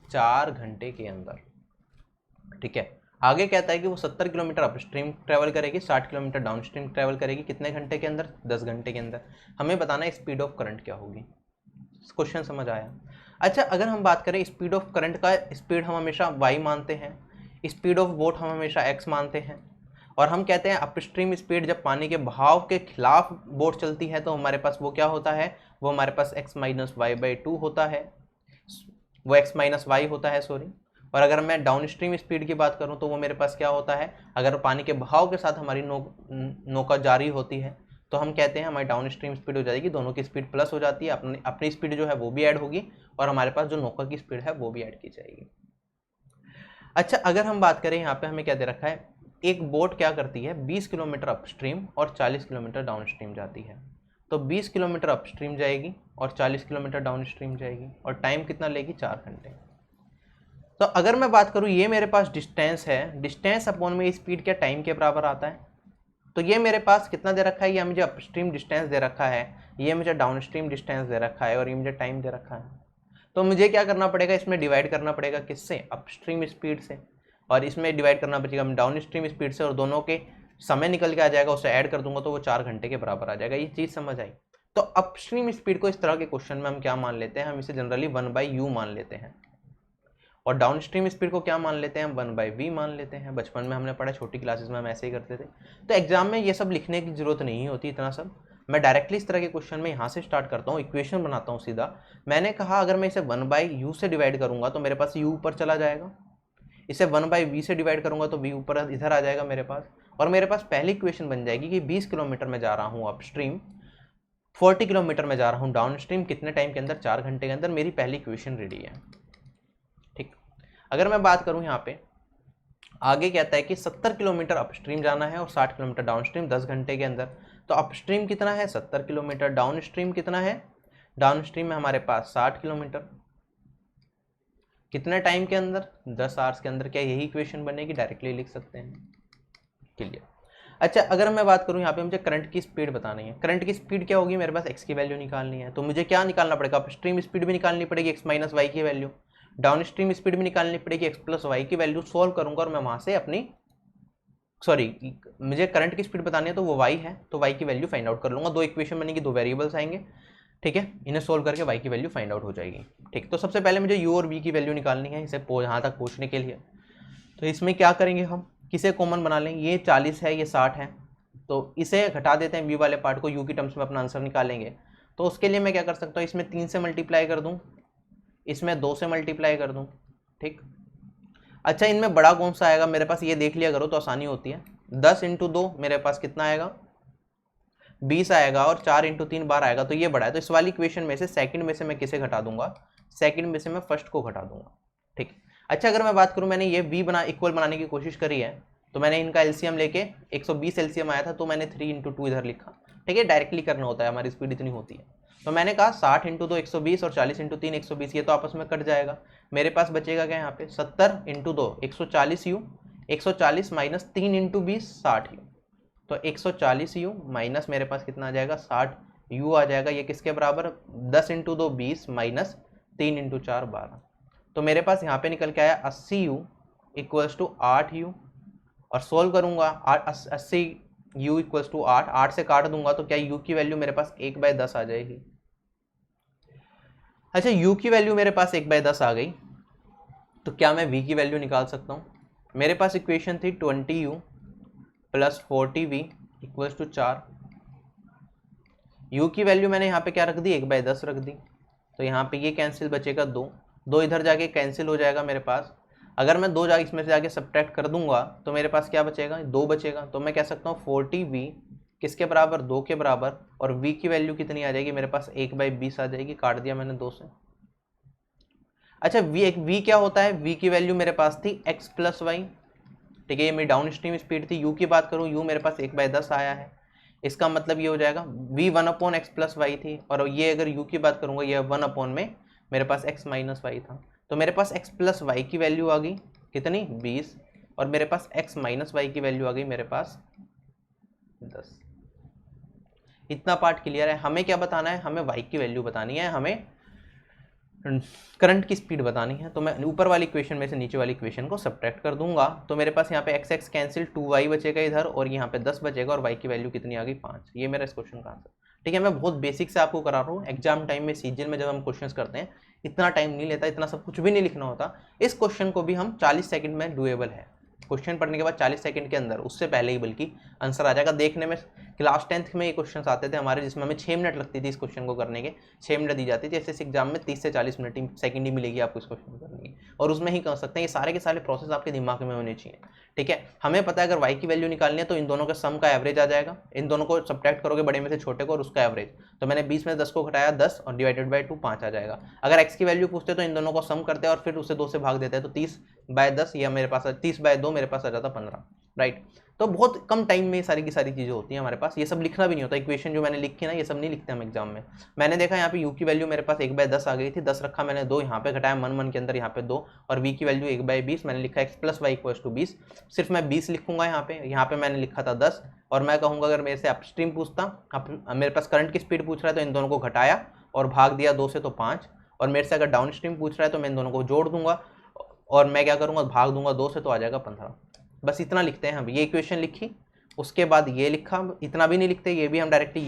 4 घंटे के अंदर। ठीक है, आगे कहता है कि वो 70 किलोमीटर अपस्ट्रीम ट्रैवल करेगी, 60 किलोमीटर डाउनस्ट्रीम ट्रैवल करेगी, कितने घंटे के अंदर, 10 घंटे के अंदर। हमें बताना है स्पीड ऑफ करंट क्या होगी। क्वेश्चन समझ आया। अच्छा, अगर हम बात करें स्पीड ऑफ करंट का, स्पीड हम हमेशा y मानते हैं, स्पीड ऑफ बोट हम हमेशा x मानते हैं, और हम कहते हैं अपस्ट्रीम स्पीड जब पानी के बहाव के खिलाफ बोट चलती है तो हमारे पास वो क्या होता है, वो हमारे पास x माइनस वाई बाई 2 होता है, वो x माइनस वाई होता है, सॉरी। और अगर मैं डाउन स्ट्रीम स्पीड की बात करूं तो वो मेरे पास क्या होता है, अगर पानी के बहाव के साथ हमारी नौका जारी होती है तो हम कहते हैं हमारी डाउन स्ट्रीम स्पीड हो जाएगी, दोनों की स्पीड प्लस हो जाती है, अपनी स्पीड जो है वो भी ऐड होगी और हमारे पास जो नौका की स्पीड है वो भी ऐड की जाएगी। अच्छा, अगर हम बात करें यहाँ पे हमें क्या दे रखा है, एक बोट क्या करती है, 20 किलोमीटर अपस्ट्रीम और 40 किलोमीटर डाउनस्ट्रीम जाती है। तो 20 किलोमीटर अपस्ट्रीम जाएगी और 40 किलोमीटर डाउनस्ट्रीम जाएगी, और टाइम कितना लेगी, 4 घंटे। तो अगर मैं बात करूँ, ये मेरे पास डिस्टेंस है, डिस्टेंस अपॉन में स्पीड क्या टाइम के बराबर आता है। तो ये मेरे पास कितना दे रखा है, ये मुझे अपस्ट्रीम डिस्टेंस दे रखा है, ये मुझे डाउनस्ट्रीम डिस्टेंस दे रखा है, और ये मुझे टाइम दे रखा है। तो मुझे क्या करना पड़ेगा, इसमें डिवाइड करना पड़ेगा, किससे, अपस्ट्रीम स्पीड से, और इसमें डिवाइड करना पड़ेगा डाउन स्ट्रीम स्पीड से, और दोनों के समय निकल के आ जाएगा, उसे ऐड कर दूंगा तो वो 4 घंटे के बराबर आ जाएगा। ये चीज़ समझ आई। तो अपस्ट्रीम स्पीड को इस तरह के क्वेश्चन में हम क्या मान लेते हैं, हम इसे जनरली 1/u मान लेते हैं, और डाउन स्ट्रीम स्पीड को क्या मान लेते हैं, हम 1/v मान लेते हैं। बचपन में हमने पढ़ा, छोटी क्लासेस में हम ऐसे ही करते थे। तो एग्जाम में ये सब लिखने की जरूरत नहीं होती, इतना सब। मैं डायरेक्टली इस तरह के क्वेश्चन में यहाँ से स्टार्ट करता हूँ, इक्वेशन बनाता हूँ सीधा। मैंने कहा अगर मैं इसे 1/u से डिवाइड करूँगा तो मेरे पास u ऊपर चला जाएगा, इसे 1/v से डिवाइड करूँगा तो v ऊपर इधर आ जाएगा मेरे पास, और मेरे पास पहली इक्वेशन बन जाएगी कि 20 किलोमीटर में जा रहा हूँ अपस्ट्रीम, 40 किलोमीटर में जा रहा हूँ डाउन स्ट्रीम, कितने टाइम के अंदर, 4 घंटे के अंदर। मेरी पहली इक्वेशन रेडी है। ठीक, अगर मैं बात करूँ यहाँ पे आगे कहता है कि 70 किलोमीटर अपस्ट्रीम जाना है और 60 किलोमीटर डाउनस्ट्रीम 10 घंटे के अंदर। तो अपस्ट्रीम कितना है, 70 किलोमीटर, डाउनस्ट्रीम कितना है, डाउनस्ट्रीम में हमारे पास 60 किलोमीटर, कितने टाइम के अंदर, 10 आवर्स के अंदर। क्या यही इक्वेशन बनेगी, डायरेक्टली लिख सकते हैं। क्लियर। अच्छा, अगर मैं बात करूँ यहाँ पे मुझे करंट की स्पीड बतानी है, करंट की स्पीड क्या होगी, मेरे पास x की वैल्यू निकालनी है। तो मुझे क्या निकालना पड़ेगा, अपस्ट्रीम स्पीड भी निकालनी पड़ेगी, x माइनस वाई की वैल्यू, डाउन स्ट्रीम स्पीड भी निकालनी पड़ेगी, x प्लस वाई की वैल्यू। सोल्व करूंगा और मैं वहां से अपनी, सॉरी, मुझे करंट की स्पीड बतानी है तो वो y है, तो y की वैल्यू फाइंड आउट कर लूंगा। 2 इक्वेशन बनेगी, 2 वेरिएबल्स आएंगे। ठीक है, इन्हें सोल्व करके y की वैल्यू फाइंड आउट हो जाएगी। ठीक, तो सबसे पहले मुझे u और v की वैल्यू निकालनी है, इसे यहाँ तक पहुँचने के लिए। तो इसमें क्या करेंगे, हम किसे कॉमन बना लेंगे, ये 40 है, ये 60 है, तो इसे घटा देते हैं, v वाले पार्ट को, u की टर्म्स में अपना आंसर निकालेंगे। तो उसके लिए मैं क्या कर सकता हूँ, इसमें 3 से मल्टीप्लाई कर दूँ, इसमें 2 से मल्टीप्लाई कर दूँ। ठीक, अच्छा, इनमें बड़ा कौन सा आएगा मेरे पास, ये देख लिया करो तो आसानी होती है। 10 इंटू 2 मेरे पास कितना आएगा, 20 आएगा, और 4 इंटू 3 12 आएगा, तो ये बड़ा है। तो इस वाली इक्वेशन में से सेकंड में से मैं किसे घटा दूंगा, सेकंड में से मैं फर्स्ट को घटा दूंगा। ठीक, अच्छा, अगर मैं बात करूं, मैंने ये v इक्वल बनाने की कोशिश करी है, तो मैंने इनका एलसीएम लेके 120 एलसीएम आया था, तो मैंने 3 इंटू 2 इधर लिखा। ठीक है, डायरेक्टली करना होता है, हमारी स्पीड इतनी होती है। तो मैंने कहा 60 इंटू 2 120 और 40 इंटू 3 120, ये तो आपस में कट जाएगा। मेरे पास बचेगा क्या यहाँ पे, 70 into 2 140 you, 140 minus 3 into 20 60 you, तो 140 यू माइनस मेरे पास कितना आ जाएगा, 60 यू आ जाएगा। ये किसके बराबर, 10 इंटू 2 20 माइनस 3 इंटू 4 12। तो मेरे पास यहाँ पे निकल के आया 80 यू इक्वल्स टू 8 यू, और सोल्व करूंगा 80 यू इक्वल्स टू 8 से काट दूंगा तो क्या यू की वैल्यू मेरे पास 1/10 आ जाएगी। अच्छा u की वैल्यू मेरे पास 1/10 आ गई, तो क्या मैं v की वैल्यू निकाल सकता हूँ? मेरे पास इक्वेशन थी 20u plus 40v equals to 4। u की वैल्यू मैंने यहाँ पे क्या रख दी, 1/10 रख दी, तो यहाँ पे ये कैंसिल बचेगा 2, 2 इधर जाके कैंसिल हो जाएगा मेरे पास। अगर मैं 2 जाके इसमें से जाके सब्ट्रैक्ट कर दूंगा तो मेरे पास क्या बचेगा, 2 बचेगा। तो मैं कह सकता हूँ 40v किसके बराबर, 2 के बराबर, और v की वैल्यू कितनी आ जाएगी मेरे पास, 1/20 आ जाएगी, काट दिया मैंने 2 से। अच्छा v क्या होता है, v की वैल्यू मेरे पास थी x प्लस वाई, ठीक है, ये मेरी डाउन स्ट्रीम स्पीड थी। u की बात करूँ, u मेरे पास 1/10 आया है, इसका मतलब ये हो जाएगा v 1/x प्लस वाई थी, और ये अगर u की बात करूंगा ये 1 में मेरे पास x माइनस वाई था। तो मेरे पास x प्लस वाई की वैल्यू आ गई कितनी, 20, और मेरे पास x माइनस वाई की वैल्यू आ गई मेरे पास 10। इतना पार्ट क्लियर है। हमें क्या बताना है, हमें y की वैल्यू बतानी है, हमें करंट की स्पीड बतानी है। तो मैं ऊपर वाली इक्वेशन में से नीचे वाली इक्वेशन को सब्ट्रैक्ट कर दूंगा, तो मेरे पास यहाँ पे x x कैंसिल, 2y बचेगा इधर, और यहाँ पे 10 बचेगा, और y की वैल्यू कितनी आ गई, 5। ये मेरा इस क्वेश्चन का आंसर। ठीक है, मैं बहुत बेसिक से आपको करा रहा हूँ। एग्जाम टाइम में सीजन में जब हम क्वेश्चंस करते हैं इतना टाइम नहीं लेता, इतना सब कुछ भी नहीं लिखना होता। इस क्वेश्चन को भी हम 40 सेकंड में डुएबल है। क्वेश्चन पढ़ने के बाद 40 सेकंड के अंदर, उससे पहले ही बल्कि आंसर आ जाएगा। देखने में क्लास 10th में ये क्वेश्चन आते थे हमारे, जिसमें हमें 6 मिनट लगती थी इस क्वेश्चन को करने के, 6 मिनट दी जाती थी। ऐसे एग्जाम में 30 से 40 मिनट सेकंड ही मिलेगी आपको इस क्वेश्चन को करने की, और उसमें ही कर सकते हैं। ये सारे के सारे प्रोसेस आपके दिमाग में होने चाहिए। ठीक है, हमें पता है अगर y की वैल्यू निकालनी है तो इन दोनों का सम का एवरेज आ जाएगा, इन दोनों को सब्ट्रैक्ट करोगे बड़े में से छोटे को, और उसका एवरेज। तो मैंने 20 में 10 को घटाया 10, और डिवाइडेड बाई 2 5 आ जाएगा। अगर x की वैल्यू पूछते तो इन दोनों को सम करते हैं और फिर उसे 2 से भाग देते हैं, तो 30/10 या मेरे पास 30/2 मेरे पास आ जाता 15, राइट। तो बहुत कम टाइम में सारी की सारी चीज़ें होती हैं हमारे पास। ये सब लिखना भी नहीं होता, इक्वेशन जो मैंने लिखी ना ये सब नहीं लिखते हम एग्जाम में। मैंने देखा यहाँ पे u की वैल्यू मेरे पास 1/10 आ गई थी, 10 रखा मैंने, 2 यहाँ पे घटाया, मन के अंदर यहाँ पे 2, और v की वैल्यू 1/20 मैंने लिखा x plus Y equals to 20। सिर्फ मैं 20 लिखूंगा यहाँ पे मैंने लिखा था 10, और मैं कहूँगा अगर मेरे से अपस्ट्रीम पूछता, मेरे पास करंट की स्पीड पूछ रहा है तो इन दोनों को घटाया और भाग दिया 2 से, तो 5, और मेरे से अगर डाउन स्ट्रीम पूछ रहा है तो मैं इन दोनों को जोड़ दूंगा और मैं क्या करूँगा, भाग दूंगा 2 से, तो आ जाएगा 15। बस इतना लिखते हैं हम। ये इक्वेशन लिखी, उसके बाद ये लिखा, इतना भी नहीं लिखते, ये भी हम डायरेक्टली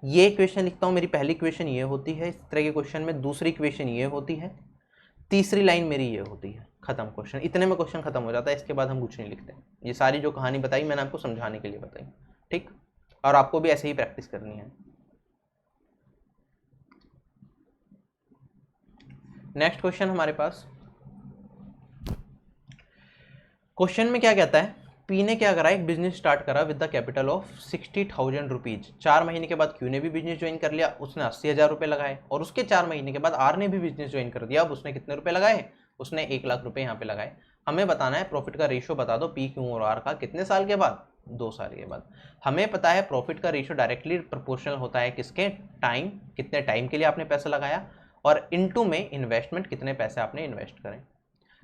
ये इक्वेशन लिखता हूँ। मेरी पहली इक्वेशन ये होती है इस तरह के क्वेश्चन में, दूसरी इक्वेशन ये होती है, तीसरी लाइन मेरी ये होती है, खत्म क्वेश्चन। इतने में क्वेश्चन खत्म हो जाता है, इसके बाद हम कुछ नहीं लिखते। ये सारी जो कहानी बताई मैंने आपको समझाने के लिए बताई, ठीक, और आपको भी ऐसे ही प्रैक्टिस करनी है। नेक्स्ट क्वेश्चन हमारे पास, क्वेश्चन में क्या कहता है, पी ने क्या करा, एक बिजनेस स्टार्ट करा with the capital of 60,000 rupees. 4 महीने के बाद क्यू ने भी बिजनेस ज्वाइन कर लिया, उसने 80,000 रुपये लगाए, और उसके 4 महीने के बाद आर ने भी बिजनेस ज्वाइन कर दिया। अब उसने कितने रुपए लगाए, उसने 1 लाख रुपए यहाँ पे लगाए। हमें बताना है प्रॉफिट का रेशियो बता दो पी, क्यू और आर का, कितने साल के बाद, 2 साल के बाद। हमें पता है प्रॉफिट का रेशियो डायरेक्टली प्रोपोर्शनल होता है किसके, टाइम, कितने टाइम के लिए आपने पैसा लगाया, और इनटू में इन्वेस्टमेंट, कितने पैसे आपने इन्वेस्ट करें।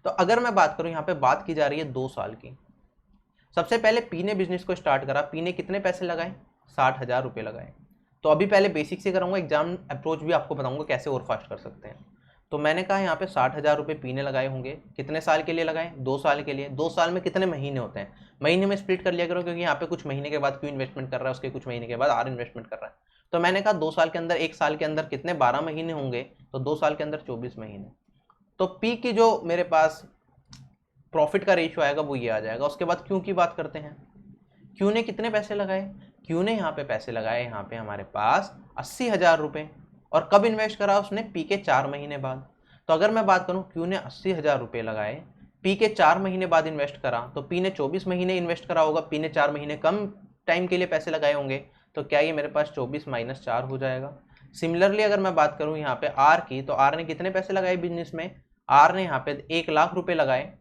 तो अगर मैं बात करूं, यहाँ पे बात की जा रही है 2 साल की। सबसे पहले पी ने बिजनेस को स्टार्ट करा, पी ने कितने पैसे लगाए, 60,000 रुपये लगाए। तो अभी पहले बेसिक से कराऊंगा, एग्जाम अप्रोच भी आपको बताऊंगा कैसे और फास्ट कर सकते हैं। तो मैंने कहा यहाँ पे 60,000 रुपये पी ने लगाए होंगे, कितने साल के लिए लगाए, 2 साल के लिए। 2 साल में कितने महीने होते हैं, महीने में स्प्लिट कर लिया करो, क्योंकि यहाँ पे कुछ महीने के बाद क्यों इन्वेस्टमेंट कर रहा है, उसके कुछ महीने के बाद आर इन्वेस्टमेंट कर रहा है। तो मैंने कहा 2 साल के अंदर, 1 साल के अंदर कितने, 12 महीने होंगे, तो 2 साल के अंदर 24 महीने। तो पी की जो मेरे पास प्रॉफिट का रेशियो आएगा वो ये आ जाएगा। उसके बाद क्यू की बात करते हैं, क्यू ने कितने पैसे लगाए, क्यू ने यहाँ पे पैसे लगाए, यहाँ पे हमारे पास 80,000 रुपये, और कब इन्वेस्ट करा उसने, पी के 4 महीने बाद। तो अगर मैं बात करूँ, क्यू ने 80,000 रुपये लगाए, पी के 4 महीने बाद इन्वेस्ट करा, तो पी ने 24 महीने इन्वेस्ट करा होगा, पी ने 4 महीने कम टाइम के लिए पैसे लगाए होंगे, तो क्या ये मेरे पास 24 - 4 हो जाएगा। सिमिलरली अगर मैं बात करूँ यहाँ पे आर की, तो आर ने कितने पैसे लगाए बिजनेस में, आर ने यहाँ पे 1 लाख रुपये लगाए,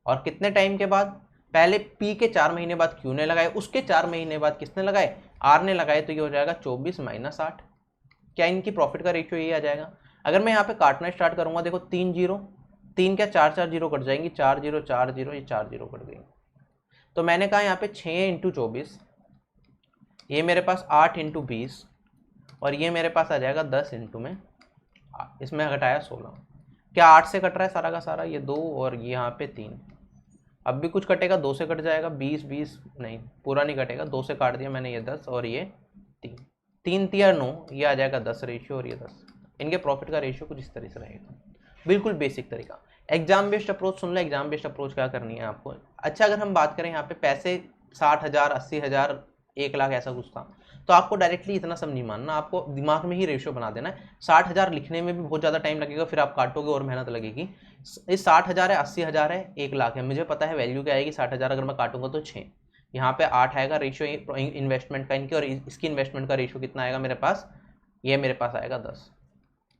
और कितने टाइम के बाद, पहले पी के 4 महीने बाद क्यू ने लगाए, उसके 4 महीने बाद किसने लगाए, आर ने लगाए। तो ये हो जाएगा 24 - 8। क्या इनकी प्रॉफिट का रेशियो ये आ जाएगा। अगर मैं यहाँ पे काटना स्टार्ट करूंगा, देखो 3 जीरो, 3 क्या 4 जीरो कट जाएंगी, 4 जीरो 4 जीरो, ये 4 जीरो कट गई। तो मैंने कहा यहाँ पे 6 × 24, ये मेरे पास 8 × 20, और ये मेरे पास आ जाएगा 10 इंटू में, इसमें घटाया 16। क्या 8 से कट रहा है सारा का सारा, ये 2 और ये यहाँ पे 3। अब भी कुछ कटेगा, 2 से कट जाएगा, 20 20 नहीं पूरा नहीं कटेगा, 2 से काट दिया मैंने, ये 10 और ये 3, 3 × 9, ये आ जाएगा 10 रेशियो, और ये 10। इनके प्रॉफिट का रेशियो कुछ इस तरह से रहेगा, बिल्कुल बेसिक तरीका। एग्जाम बेस्ड अप्रोच सुन लो, एग्जाम बेस्ड अप्रोच क्या करनी है आपको। अच्छा अगर हम बात करें यहाँ पे पैसे 60,000, 80,000, 1 लाख ऐसा कुछ था, तो आपको डायरेक्टली इतना सब नहीं मानना, आपको दिमाग में ही रेशियो बना देना है। 60,000 लिखने में भी बहुत ज़्यादा टाइम लगेगा, फिर आप काटोगे और मेहनत लगेगी। इस 60,000 है, 80,000 है, 1 लाख है, मुझे पता है वैल्यू क्या आएगी। 60,000 अगर मैं काटूंगा तो 6, यहाँ पे 8 आएगा रेशियो इन्वेस्टमेंट का इनके, और इसकी इन्वेस्टमेंट का रेशियो कितना आएगा मेरे पास, ये मेरे पास आएगा 10,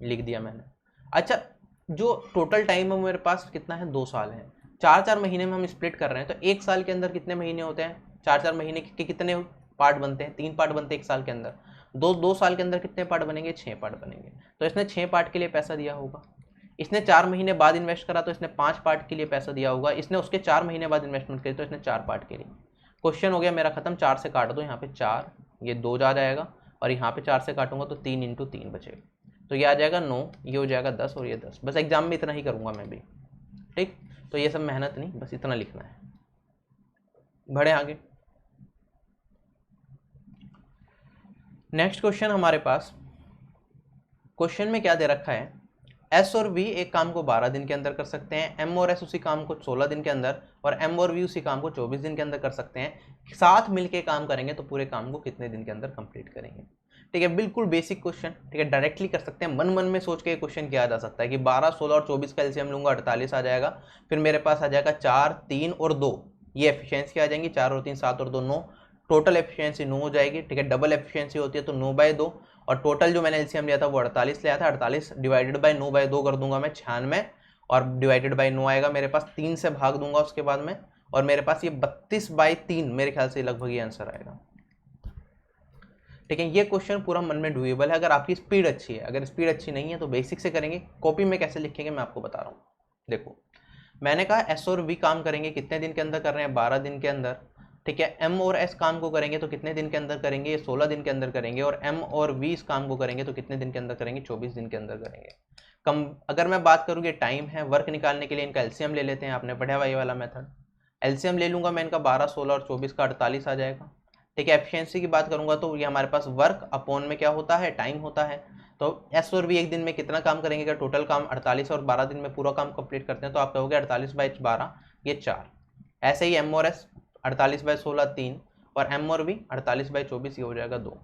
लिख दिया मैंने। अच्छा जो टोटल टाइम है मेरे पास कितना है, 2 साल है। 4-4 महीने में हम स्प्लिट कर रहे हैं, तो 1 साल के अंदर कितने महीने होते हैं, 4-4 महीने के कितने पार्ट बनते हैं, 3 पार्ट बनते हैं 1 साल के अंदर। 2 साल के अंदर कितने पार्ट बनेंगे, 6 पार्ट बनेंगे। तो इसने 6 पार्ट के लिए पैसा दिया होगा। इसने 4 महीने बाद इन्वेस्ट करा तो इसने 5 पार्ट के लिए पैसा दिया होगा। इसने उसके 4 महीने बाद इन्वेस्टमेंट करी तो इसने 4 पार्ट के लिए। क्वेश्चन हो गया मेरा खत्म। 4 से काट दो, यहाँ पे 4, ये 2 जा जाएगा, और यहाँ पे 4 से काटूंगा तो 3 × 3 बचेगा, तो ये आ जाएगा 9, ये हो जाएगा 10 और ये 10। बस एग्जाम में इतना ही करूंगा मैं भी, ठीक। तो ये सब मेहनत नहीं, बस इतना लिखना है। बढ़े आगे। नेक्स्ट क्वेश्चन हमारे पास, क्वेश्चन में क्या दे रखा है, एस और वी एक काम को 12 दिन के अंदर कर सकते हैं, एम और एस उसी काम को 16 दिन के अंदर, और एम और वी उसी काम को 24 दिन के अंदर कर सकते हैं। साथ मिलके काम करेंगे तो पूरे काम को कितने दिन के अंदर कंप्लीट करेंगे। ठीक है, बिल्कुल बेसिक क्वेश्चन, ठीक है, डायरेक्टली कर सकते हैं, मन मन में सोच के क्वेश्चन किया जा सकता है कि 12, 16 और 24 का एलसीएम लूंगा 48 आ जाएगा। फिर मेरे पास आ जाएगा 4, 3 और 2, ये एफिशिएंसी आ जाएंगी, 4 और 3 7 और 2 9, टोटल एफिशिएंसी 9 हो जाएगी। ठीक है, डबल एफिशिएंसी होती है तो 9/2, और टोटल जो मैंने एलसीएम लिया था वो 48 लिया था। 48 डिवाइडेड बाय 9/2 कर दूंगा मैं 96, और डिवाइडेड बाय 9 आएगा मेरे पास, 3 से भाग दूंगा उसके बाद में, और मेरे पास ये 32/3 मेरे ख्याल से लगभग ये आंसर आएगा। ठीक है, ये क्वेश्चन पूरा मन में डूएबल है अगर आपकी स्पीड अच्छी है। अगर स्पीड अच्छी नहीं है तो बेसिक से करेंगे। कॉपी में कैसे लिखेंगे मैं आपको बता रहा हूँ। देखो मैंने कहा एस और वी काम करेंगे कितने दिन के अंदर कर रहे हैं, 12 दिन के अंदर। ठीक है, एम और एस काम को करेंगे तो कितने दिन के अंदर करेंगे, ये 16 दिन के अंदर करेंगे, और एम और वी इस काम को करेंगे तो कितने दिन के अंदर करेंगे, 24 दिन के अंदर करेंगे। कम अगर मैं बात करूँ, ये टाइम है, वर्क निकालने के लिए इनका एलसीएम ले लेते हैं, आपने पढ़ा हुआ ये वाला मेथड। एलसीएम ले लूंगा मैं इनका 12, 16 और 24 का 48 आ जाएगा। ठीक है, एफिशिएंसी की बात करूंगा तो ये हमारे पास वर्क अपॉन में क्या होता है, टाइम होता है। तो एस और वी एक दिन में कितना काम करेंगे, अगर टोटल काम 48 और 12 दिन में पूरा काम कंप्लीट करते हैं तो आप कहोगे 48/12 ये 4। ऐसे ही एम और एस 48/16 3, और एम और वी 48/24 ये हो जाएगा 2,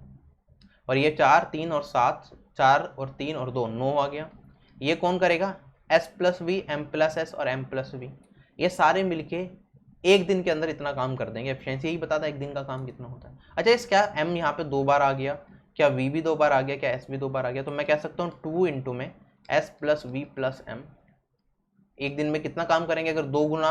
और ये 4, 3 और 7, 4 और 3 और 2 9 आ गया। ये कौन करेगा, S plus V, M plus S और एम प्लस वी, ये सारे मिलके एक दिन के अंदर इतना काम कर देंगे। एफिशिएंसी यही बताता है एक दिन का काम कितना होता है। अच्छा इस क्या एम यहाँ पे 2 बार आ गया, क्या वी भी 2 बार आ गया, क्या एस भी 2 बार आ गया, तो मैं कह सकता हूँ 2 × में S plus V plus M. एक दिन में कितना काम करेंगे, अगर 2 गुना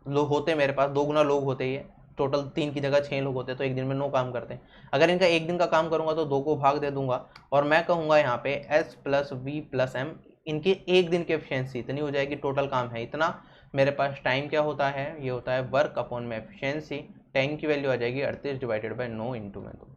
लोग होते मेरे पास, 2 गुना लोग होते, ये टोटल 3 की जगह 6 लोग होते तो एक दिन में 9 काम करते हैं। अगर इनका एक दिन का काम करूंगा तो 2 को भाग दे दूंगा, और मैं कहूँगा यहाँ पे S plus V plus M, इनकी एक दिन की एफिशिएंसी इतनी हो जाएगी, टोटल काम है इतना। मेरे पास टाइम क्या होता है, ये होता है वर्क अपॉन में एफिशिएंसी। टाइम की वैल्यू आ जाएगी 38 डिवाइडेड बाय 9 × में 2।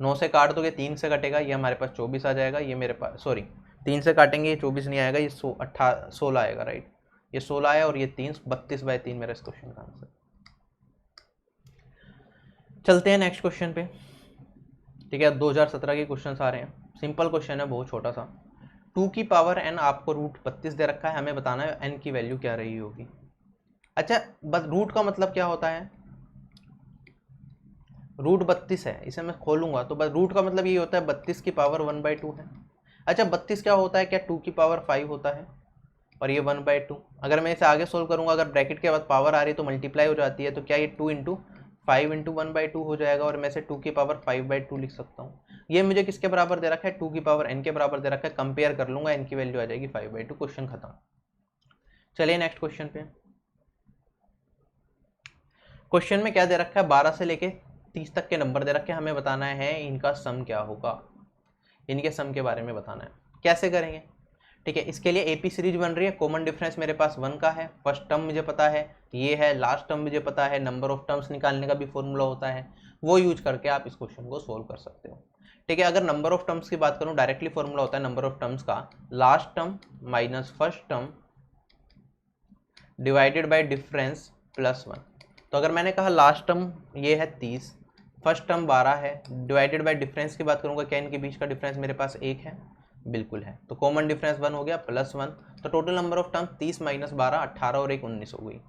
9 से काट दोगे 3 से कटेगा, ये हमारे पास 24 आ जाएगा। ये मेरे पास सॉरी 3 से काटेंगे ये 24 नहीं आएगा, ये 16 आएगा, राइट। ये 16 आया और ये 3, 32/3 मेरा इस क्वेश्चन का आंसर। चलते हैं नेक्स्ट क्वेश्चन पे। ठीक है, 2017 के क्वेश्चन आ रहे हैं, सिंपल क्वेश्चन है, बहुत छोटा सा। 2 की पावर n आपको √32 दे रखा है, हमें बताना है n की वैल्यू क्या रही होगी। अच्छा बस रूट का मतलब क्या होता है, √32 है, इसे मैं खोलूंगा तो बस रूट का मतलब ये होता है 32 की पावर 1/2 है। अच्छा 32 क्या होता है, क्या 2 की पावर 5 होता है, और ये 1/2। अगर मैं इसे आगे सोल्व करूंगा, अगर ब्रैकेट के बाद पावर आ रही है तो मल्टीप्लाई हो जाती है, तो क्या ये 2 × 5 × 1/2 हो जाएगा, और मैं इसे 2 की पावर 5/2 लिख सकता हूँ। ये मुझे किसके बराबर दे रखा है, 2 की पावर n के बराबर दे रखा है। कंपेयर कर लूंगा, n की वैल्यू आ जाएगी 5/2, क्वेश्चन खत्म। चलिए नेक्स्ट क्वेश्चन पे। क्वेश्चन में क्या दे रखा है, 12 से लेके 30 तक के नंबर दे रखे हैं, हमें बताना है इनका सम क्या होगा, इनके सम के बारे में बताना है। कैसे करेंगे, ठीक है, इसके लिए एपी सीरीज बन रही है। कॉमन डिफरेंस मेरे पास 1 का है, फर्स्ट टर्म मुझे पता है ये है, लास्ट टर्म मुझे पता है, नंबर ऑफ टर्म्स निकालने का भी फॉर्मूला होता है, वो यूज करके आप इस क्वेश्चन को सोल्व कर सकते हो। ठीक है, अगर नंबर ऑफ टर्म्स की बात करूं, डायरेक्टली फॉर्मूला होता है नंबर ऑफ टर्म्स का, last term minus first term divided by difference plus 1। तो अगर मैंने कहा लास्ट टर्म ये है 30, फर्स्ट टर्म 12 है, डिवाइडेड बाय डिफरेंस की बात करूंगा, क्या इनके बीच का डिफरेंस मेरे पास 1 है, बिल्कुल है, तो कॉमन डिफरेंस 1 हो गया +1, तो टोटल नंबर ऑफ टर्म 30 - 12 18 और 1 19 हो गई।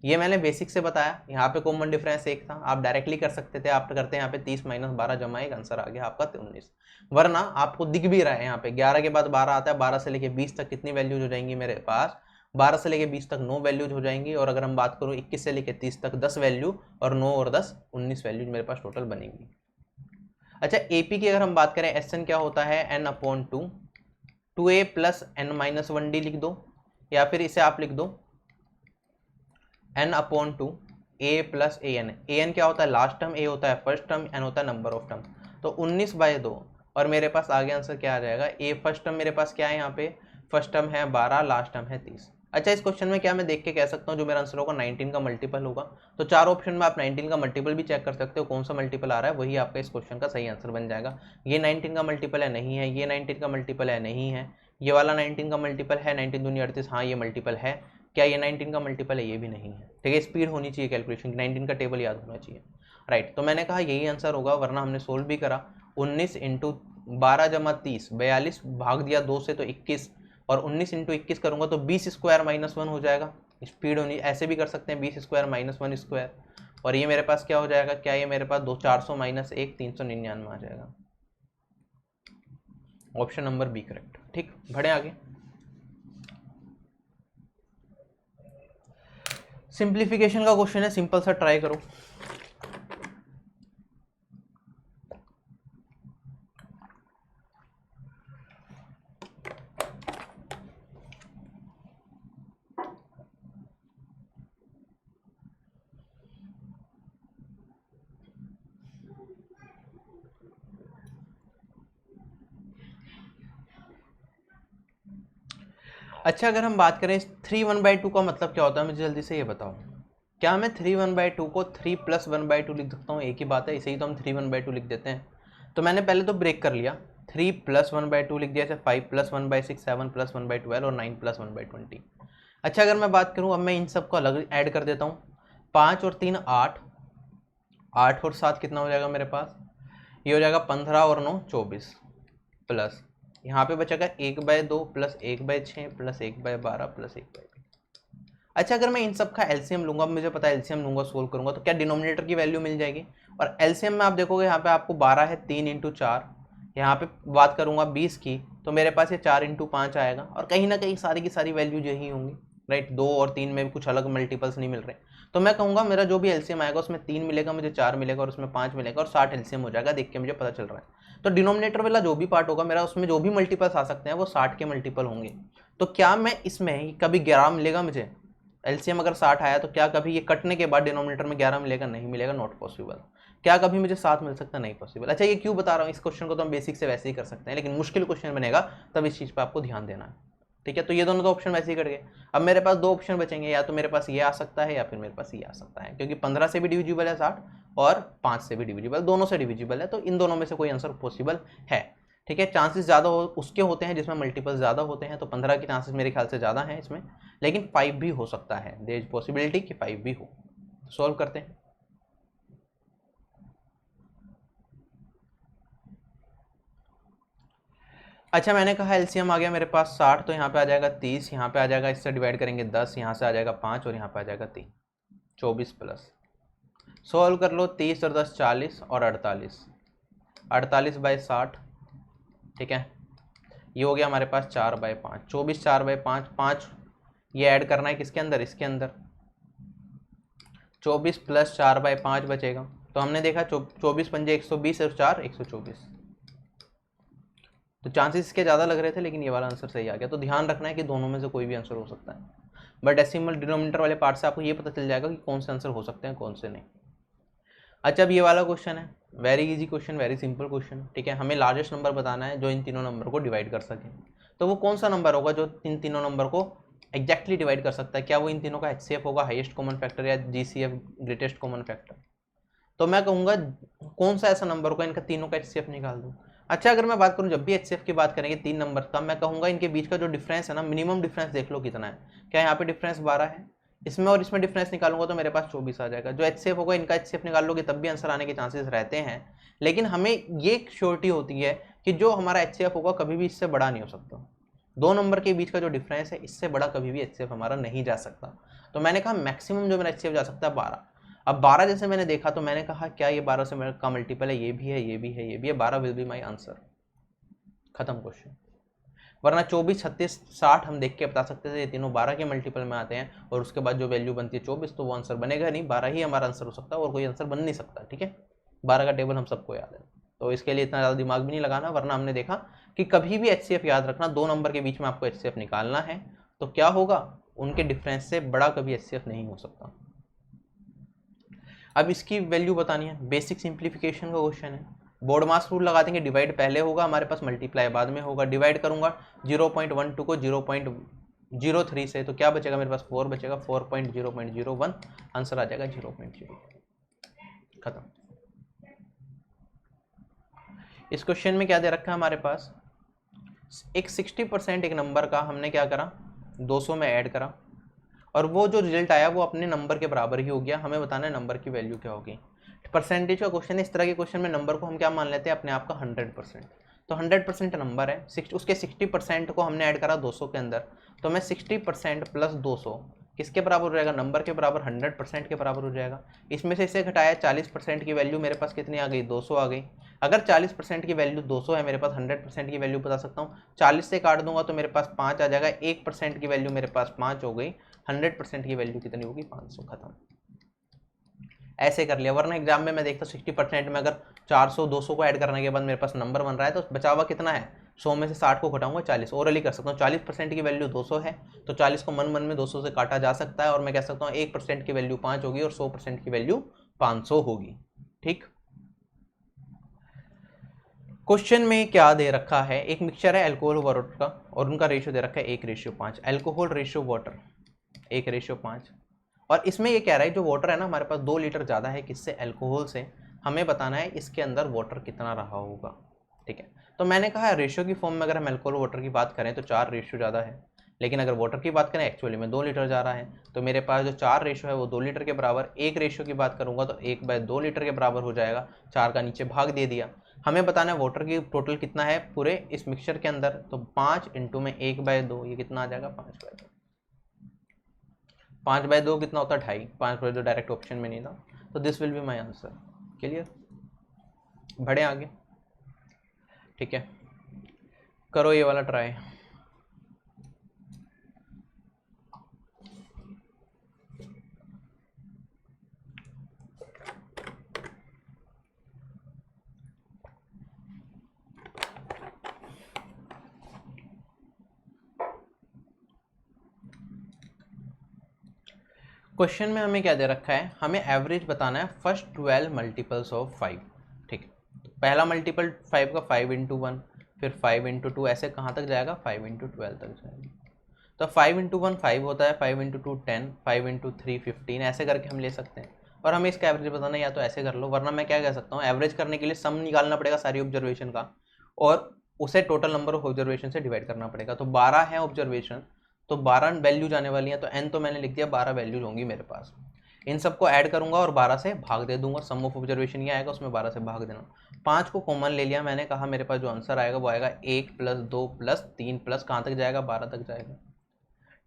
ये मैंने बेसिक से बताया, यहाँ पे कॉमन डिफरेंस 1 था, आप डायरेक्टली कर सकते थे, आप करते हैं यहाँ पे 30 - 12 जमा 1, आंसर आ गया आपका 19। वरना आपको दिख भी रहा है यहाँ पे 11 के बाद 12 आता है, 12 से लेके 20 तक कितनी वैल्यूज हो जाएंगी मेरे पास, 12 से लेके 20 तक 9 वैल्यूज हो जाएंगी, और अगर हम बात करूँ 21 से लेके 30 तक 10 वैल्यू, और 9 और 10 19 वैल्यूज मेरे पास टोटल बनेंगी। अच्छा, एपी की अगर हम बात करें, एसएन क्या होता है, n/2, 2a + n-1d लिख दो, या फिर इसे आप लिख दो n/2 a + an। an क्या होता है, लास्ट टर्म, a होता है फर्स्ट टर्म, n होता है नंबर ऑफ टर्म, तो 19/2, और मेरे पास आगे आंसर क्या आ जाएगा, a फर्स्ट टर्म मेरे पास क्या है, यहाँ पे फर्स्ट टर्म है 12, लास्ट टर्म है 30। अच्छा, इस क्वेश्चन में क्या मैं देख के कह सकता हूँ जो मेरा आंसर होगा 19 का मल्टीपल होगा, तो चार ऑप्शन में आप 19 का मल्टीपल भी चेक कर सकते हो, कौन सा मल्टीपल आ रहा है वही आपका इस क्वेश्चन का सही आंसर बन जाएगा। ये 19 का मल्टीपल है, नहीं है, ये 19 का मल्टीपल है, नहीं है, ये वाला 19 का मल्टीपल है, 19 दूनी 38, हाँ ये मल्टीपल है, क्या ये 19 का मल्टीपल है, ये भी नहीं है। ठीक है, स्पीड होनी चाहिए कैलकुलेशन की, 19 का टेबल याद होना चाहिए। राइट, तो मैंने कहा यही आंसर होगा, वरना हमने सोल्व भी करा, 19 × 12 = 30, 42 भाग दिया 2 से तो 21, और 19 × 21 करूंगा तो 20² -1 हो जाएगा। स्पीड होनी, ऐसे भी कर सकते हैं 20² -1², और ये मेरे पास क्या हो जाएगा, क्या ये मेरे पास 400 - 1 399 आ जाएगा। Option number B correct. ठीक, बढ़े आगे। सिंप्लीफिकेशन का क्वेश्चन है, सिंपल सा ट्राई करो। अच्छा, अगर हम बात करें 3 1/2 का मतलब क्या होता है, मुझे जल्दी से ये बताओ। क्या मैं 3 1/2 को 3 + 1/2 लिख सकता हूँ, एक ही बात है, इसे ही तो हम 3 1/2 लिख देते हैं। तो मैंने पहले तो ब्रेक कर लिया, 3 + 1/2 लिख दिया, जैसे 5 + 1/6, 7 + 1/12 और 9 + 1/20। अच्छा, अगर मैं बात करूँ, अब मैं इन सबको अलग ऐड कर देता हूँ, 5 और 3 8, 8 और 7 कितना हो जाएगा मेरे पास, ये हो जाएगा 15 और 9 24, प्लस यहाँ पे बचेगा 1/2 + 1/6 + 1/12 + 1/2। अच्छा, अगर मैं इन सब का एलसीएम लूंगा, मुझे पता है एलसीएम लूंगा, सोल्व करूंगा, तो क्या डिनोमिनेटर की वैल्यू मिल जाएगी, और एलसीएम में आप देखोगे यहाँ पे आपको 12 है, 3 × 4, यहाँ पे बात करूंगा 20 की, तो मेरे पास ये 4 × 5 आएगा, और कहीं ना कहीं सारी की सारी वैल्यू यही होंगी। राइट, 2 और 3 में भी कुछ अलग मल्टीपल्स नहीं मिल रहे, तो मैं कहूँगा मेरा जो भी एलसीएम आएगा उसमें 3 मिलेगा, मुझे 4 मिलेगा, और उसमें 5 मिलेगा, और 60 एलसीएम हो जाएगा, देख के मुझे पता चल रहा है। तो डिनोमिनेटर वाला जो भी पार्ट होगा मेरा, उसमें जो भी मल्टीपल्स आ सकते हैं वो 60 के मल्टीपल होंगे। तो क्या मैं इसमें कभी 11 मिलेगा मुझे, एलसीएम अगर 60 आया, तो क्या कभी ये कटने के बाद डिनोमिनेटर में 11 मिलेगा, नहीं मिलेगा, नॉट पॉसिबल। क्या कभी मुझे 7 मिल सकता, नहीं पॉसिबल। अच्छा, ये क्यों बता रहा हूँ, इस क्वेश्चन को तो हम बेसिक से वैसे ही कर सकते हैं, लेकिन मुश्किल क्वेश्चन बनेगा तब इस चीज़ पर आपको ध्यान देना है। ठीक है, तो ये दोनों तो ऑप्शन वैसे ही कट गए। अब मेरे पास 2 ऑप्शन बचेंगे, या तो मेरे पास ये आ सकता है या फिर मेरे पास ये आ सकता है, क्योंकि 15 से भी डिविजिबल है 60, और 5 से भी डिविजिबल, दोनों से डिविजिबल है, तो इन दोनों में से कोई आंसर पॉसिबल है। ठीक है, चांसेस ज़्यादा उसके होते हैं जिसमें मल्टीपल ज़्यादा होते हैं, तो 15 के चांसेस मेरे ख्याल से ज़्यादा हैं इसमें, लेकिन 5 भी हो सकता है, देयर इज पॉसिबिलिटी कि 5 भी हो। सॉल्व करते हैं। अच्छा, मैंने कहा एलसीएम आ गया मेरे पास 60, तो यहाँ पे आ जाएगा 30, यहाँ पे आ जाएगा, इससे डिवाइड करेंगे 10, यहाँ से आ जाएगा 5, और यहाँ पे आ जाएगा 3, 24 प्लस। सॉल्व कर लो, 30 और 10 40, और 48, 48/60। ठीक है, ये हो गया हमारे पास 4/5, 24 4/5, 5 ये ऐड करना है किसके अंदर, इसके अंदर, 24 + 4/5 बचेगा। तो हमने देखा 24 पंजे 120 और 4 124, तो चांसेस इसके ज़्यादा लग रहे थे, लेकिन ये वाला आंसर सही आ गया। तो ध्यान रखना है कि दोनों में से कोई भी आंसर हो सकता है, बट डेसिमल डिनोमिनेटर वाले पार्ट से आपको ये पता चल जाएगा कि कौन से आंसर हो सकते हैं कौन से नहीं। अच्छा, अब ये वाला क्वेश्चन है, very easy question, very simple question. ठीक है, हमें लार्जेस्ट नंबर बताना है जो इन तीनों नंबर को डिवाइड कर सके, तो वो कौन सा नंबर होगा जो इन तीनों नंबर को एग्जैक्टली डिवाइड कर सकता है। क्या वो इन तीनों का HCF होगा, हाईएस्ट कॉमन फैक्टर, या GCF, ग्रेटेस्ट कॉमन फैक्टर। तो मैं कहूँगा कौन सा ऐसा नंबर होगा इनका तीनों का HCF निकाल दूँ। अच्छा, अगर मैं बात करूँ जब भी HCF की बात करेंगे 3 नंबर का, मैं कहूँगा इनके बीच का जो डिफरेंस है ना, मिनिमम डिफरेंस देख लो कितना है। क्या यहाँ पे डिफरेंस 12 है, इसमें और इसमें डिफरेंस निकालूंगा तो मेरे पास 24 आ जाएगा। जो HCF होगा इनका HCF निकाल लोगे तब भी आंसर आने के चांसेस रहते हैं, लेकिन हमें ये श्योरिटी होती है कि जो हमारा HCF होगा कभी भी इससे बड़ा नहीं हो सकता। 2 नंबर के बीच का जो डिफरेंस है इससे बड़ा कभी भी HCF हमारा नहीं जा सकता। तो मैंने कहा मैक्सिमम जो मेरा HCF जा सकता है 12। अब 12 जैसे मैंने देखा तो मैंने कहा क्या ये 12 से मेरा का मल्टीपल है, ये भी है, ये भी है, ये भी है, 12 विल बी माई आंसर। खत्म क्वेश्चन। वरना 24, 36, 60 हम देख के बता सकते थे ये तीनों 12 के मल्टीपल में आते हैं और उसके बाद जो वैल्यू बनती है 24, तो वो आंसर बनेगा नहीं, 12 ही हमारा आंसर हो सकता है और कोई आंसर बन नहीं सकता। ठीक है, 12 का टेबल हम सबको याद है, तो इसके लिए इतना ज़्यादा दिमाग भी नहीं लगाना। वरना हमने देखा कि कभी भी HCF याद रखना, 2 नंबर के बीच में आपको HCF निकालना है तो क्या होगा, उनके डिफरेंस से बड़ा कभी HCF नहीं हो सकता। अब इसकी वैल्यू बतानी है, बेसिक सिंप्लीफिकेशन का क्वेश्चन है। बोर्ड मास रूल लगा देंगे, डिवाइड पहले होगा हमारे पास, मल्टीप्लाई बाद में होगा। डिवाइड करूंगा 0.12 को 0.03 से, तो क्या बचेगा मेरे पास, 4 बचेगा, 4.0.01, आंसर आ जाएगा 0.0। खत्म। इस क्वेश्चन में क्या दे रखा है हमारे पास, एक 60% एक नंबर का हमने क्या करा, 200 में ऐड करा और वो जो रिजल्ट आया वो अपने नंबर के बराबर ही हो गया। हमें बताना है नंबर की वैल्यू क्या होगी। परसेंटेज का क्वेश्चन है, इस तरह के क्वेश्चन में नंबर को हम क्या मान लेते हैं, अपने आप का 100%। तो 100% नंबर है, उसके 60% को हमने ऐड करा 200 के अंदर, तो मैं 60% प्लस 200 किसके बराबर हो जाएगा, नंबर के बराबर, 100% के बराबर हो जाएगा। इसमें से इसे घटाया 40% की वैल्यू मेरे पास कितनी आ गई, 200 आ गई। अगर 40% की वैल्यू 200 है मेरे पास, 100% की वैल्यू बता सकता हूँ, 40 से काट दूंगा तो मेरे पास 5 आ जाएगा। 1% की वैल्यू मेरे पास 5 हो गई, 100% की वैल्यू कितनी होगी, 500। खत्म। ऐसे कर लिया। वरना एग्जाम में मैं देखता 60% में अगर 400 200 को ऐड करने के बाद मेरे पास नंबर बन रहा है तो बचा हुआ कितना है, 100 में से 60 को घटाऊंगा 40, ओरली कर सकता हूँ। 40% की वैल्यू 200 है तो 40 को मन मन में 200 से काटा जा सकता है और मैं कह सकता हूँ 1% की वैल्यू 5 होगी और 100% की वैल्यू 500 होगी। ठीक। क्वेश्चन में क्या दे रखा है, एक मिक्सचर है अल्कोहल वाटर का और उनका रेशियो दे रखा है 1:5। Alcohol ratio water 1:5। और इसमें ये कह रहा है जो वाटर है ना हमारे पास 2 लीटर ज़्यादा है किससे, अल्कोहल से। हमें बताना है इसके अंदर वाटर कितना रहा होगा। ठीक है, तो मैंने कहा रेशियो की फॉर्म में अगर हम अल्कोहल वाटर की बात करें तो 4 रेशियो ज़्यादा है, लेकिन अगर वाटर की बात करें एक्चुअली में 2 लीटर जा रहा है। तो मेरे पास जो 4 रेशियो है वो 2 लीटर के बराबर, एक रेशियो की बात करूंगा तो 1/2 लीटर के बराबर हो जाएगा। 4 का नीचे भाग दे दिया। हमें बताना है वाटर की टोटल कितना है पूरे इस मिक्सचर के अंदर, तो 5 इंटू में 1/2, ये कितना आ जाएगा, 5/2। 5/2 कितना होता है, 2.5। 5/2 डायरेक्ट ऑप्शन में नहीं था, तो this will be my answer. Clear, बढ़े आगे। ठीक है, करो ये वाला ट्राई। क्वेश्चन में हमें क्या दे रखा है, हमें एवरेज बताना है फर्स्ट 12 मल्टीपल्स ऑफ 5। ठीक है, तो पहला मल्टीपल 5 का 5 इंटू 1, फिर 5 इंटू 2, ऐसे कहाँ तक जाएगा, 5 इंटू 12 तक जाएगा। तो 5 इंटू 1 5 होता है, 5 इंटू 2 10, 5 इंटू 3 15, ऐसे करके हम ले सकते हैं। और हमें इसका एवरेज बताना है, या तो ऐसे कर लो, वरना मैं क्या कह सकता हूँ, एवरेज करने के लिए सम निकालना पड़ेगा सारी ऑब्जर्वेशन का और उसे टोटल नंबर ऑफ ऑब्जर्वेशन से डिवाइड करना पड़ेगा। तो 12 है ऑब्जर्वेशन, तो 12 वैल्यू जाने वाली हैं, तो n तो मैंने लिख दिया, 12 वैल्यूज होंगी मेरे पास। इन सबको ऐड करूंगा और 12 से भाग दे दूंगा। सम ऑफ ऑब्जर्वेशन ये आएगा, उसमें 12 से भाग देना। 5 को कॉमन ले लिया मैंने, कहा मेरे पास जो आंसर आएगा वो आएगा 1 प्लस 2 प्लस 3 प्लस कहाँ तक जाएगा, 12 तक जाएगा।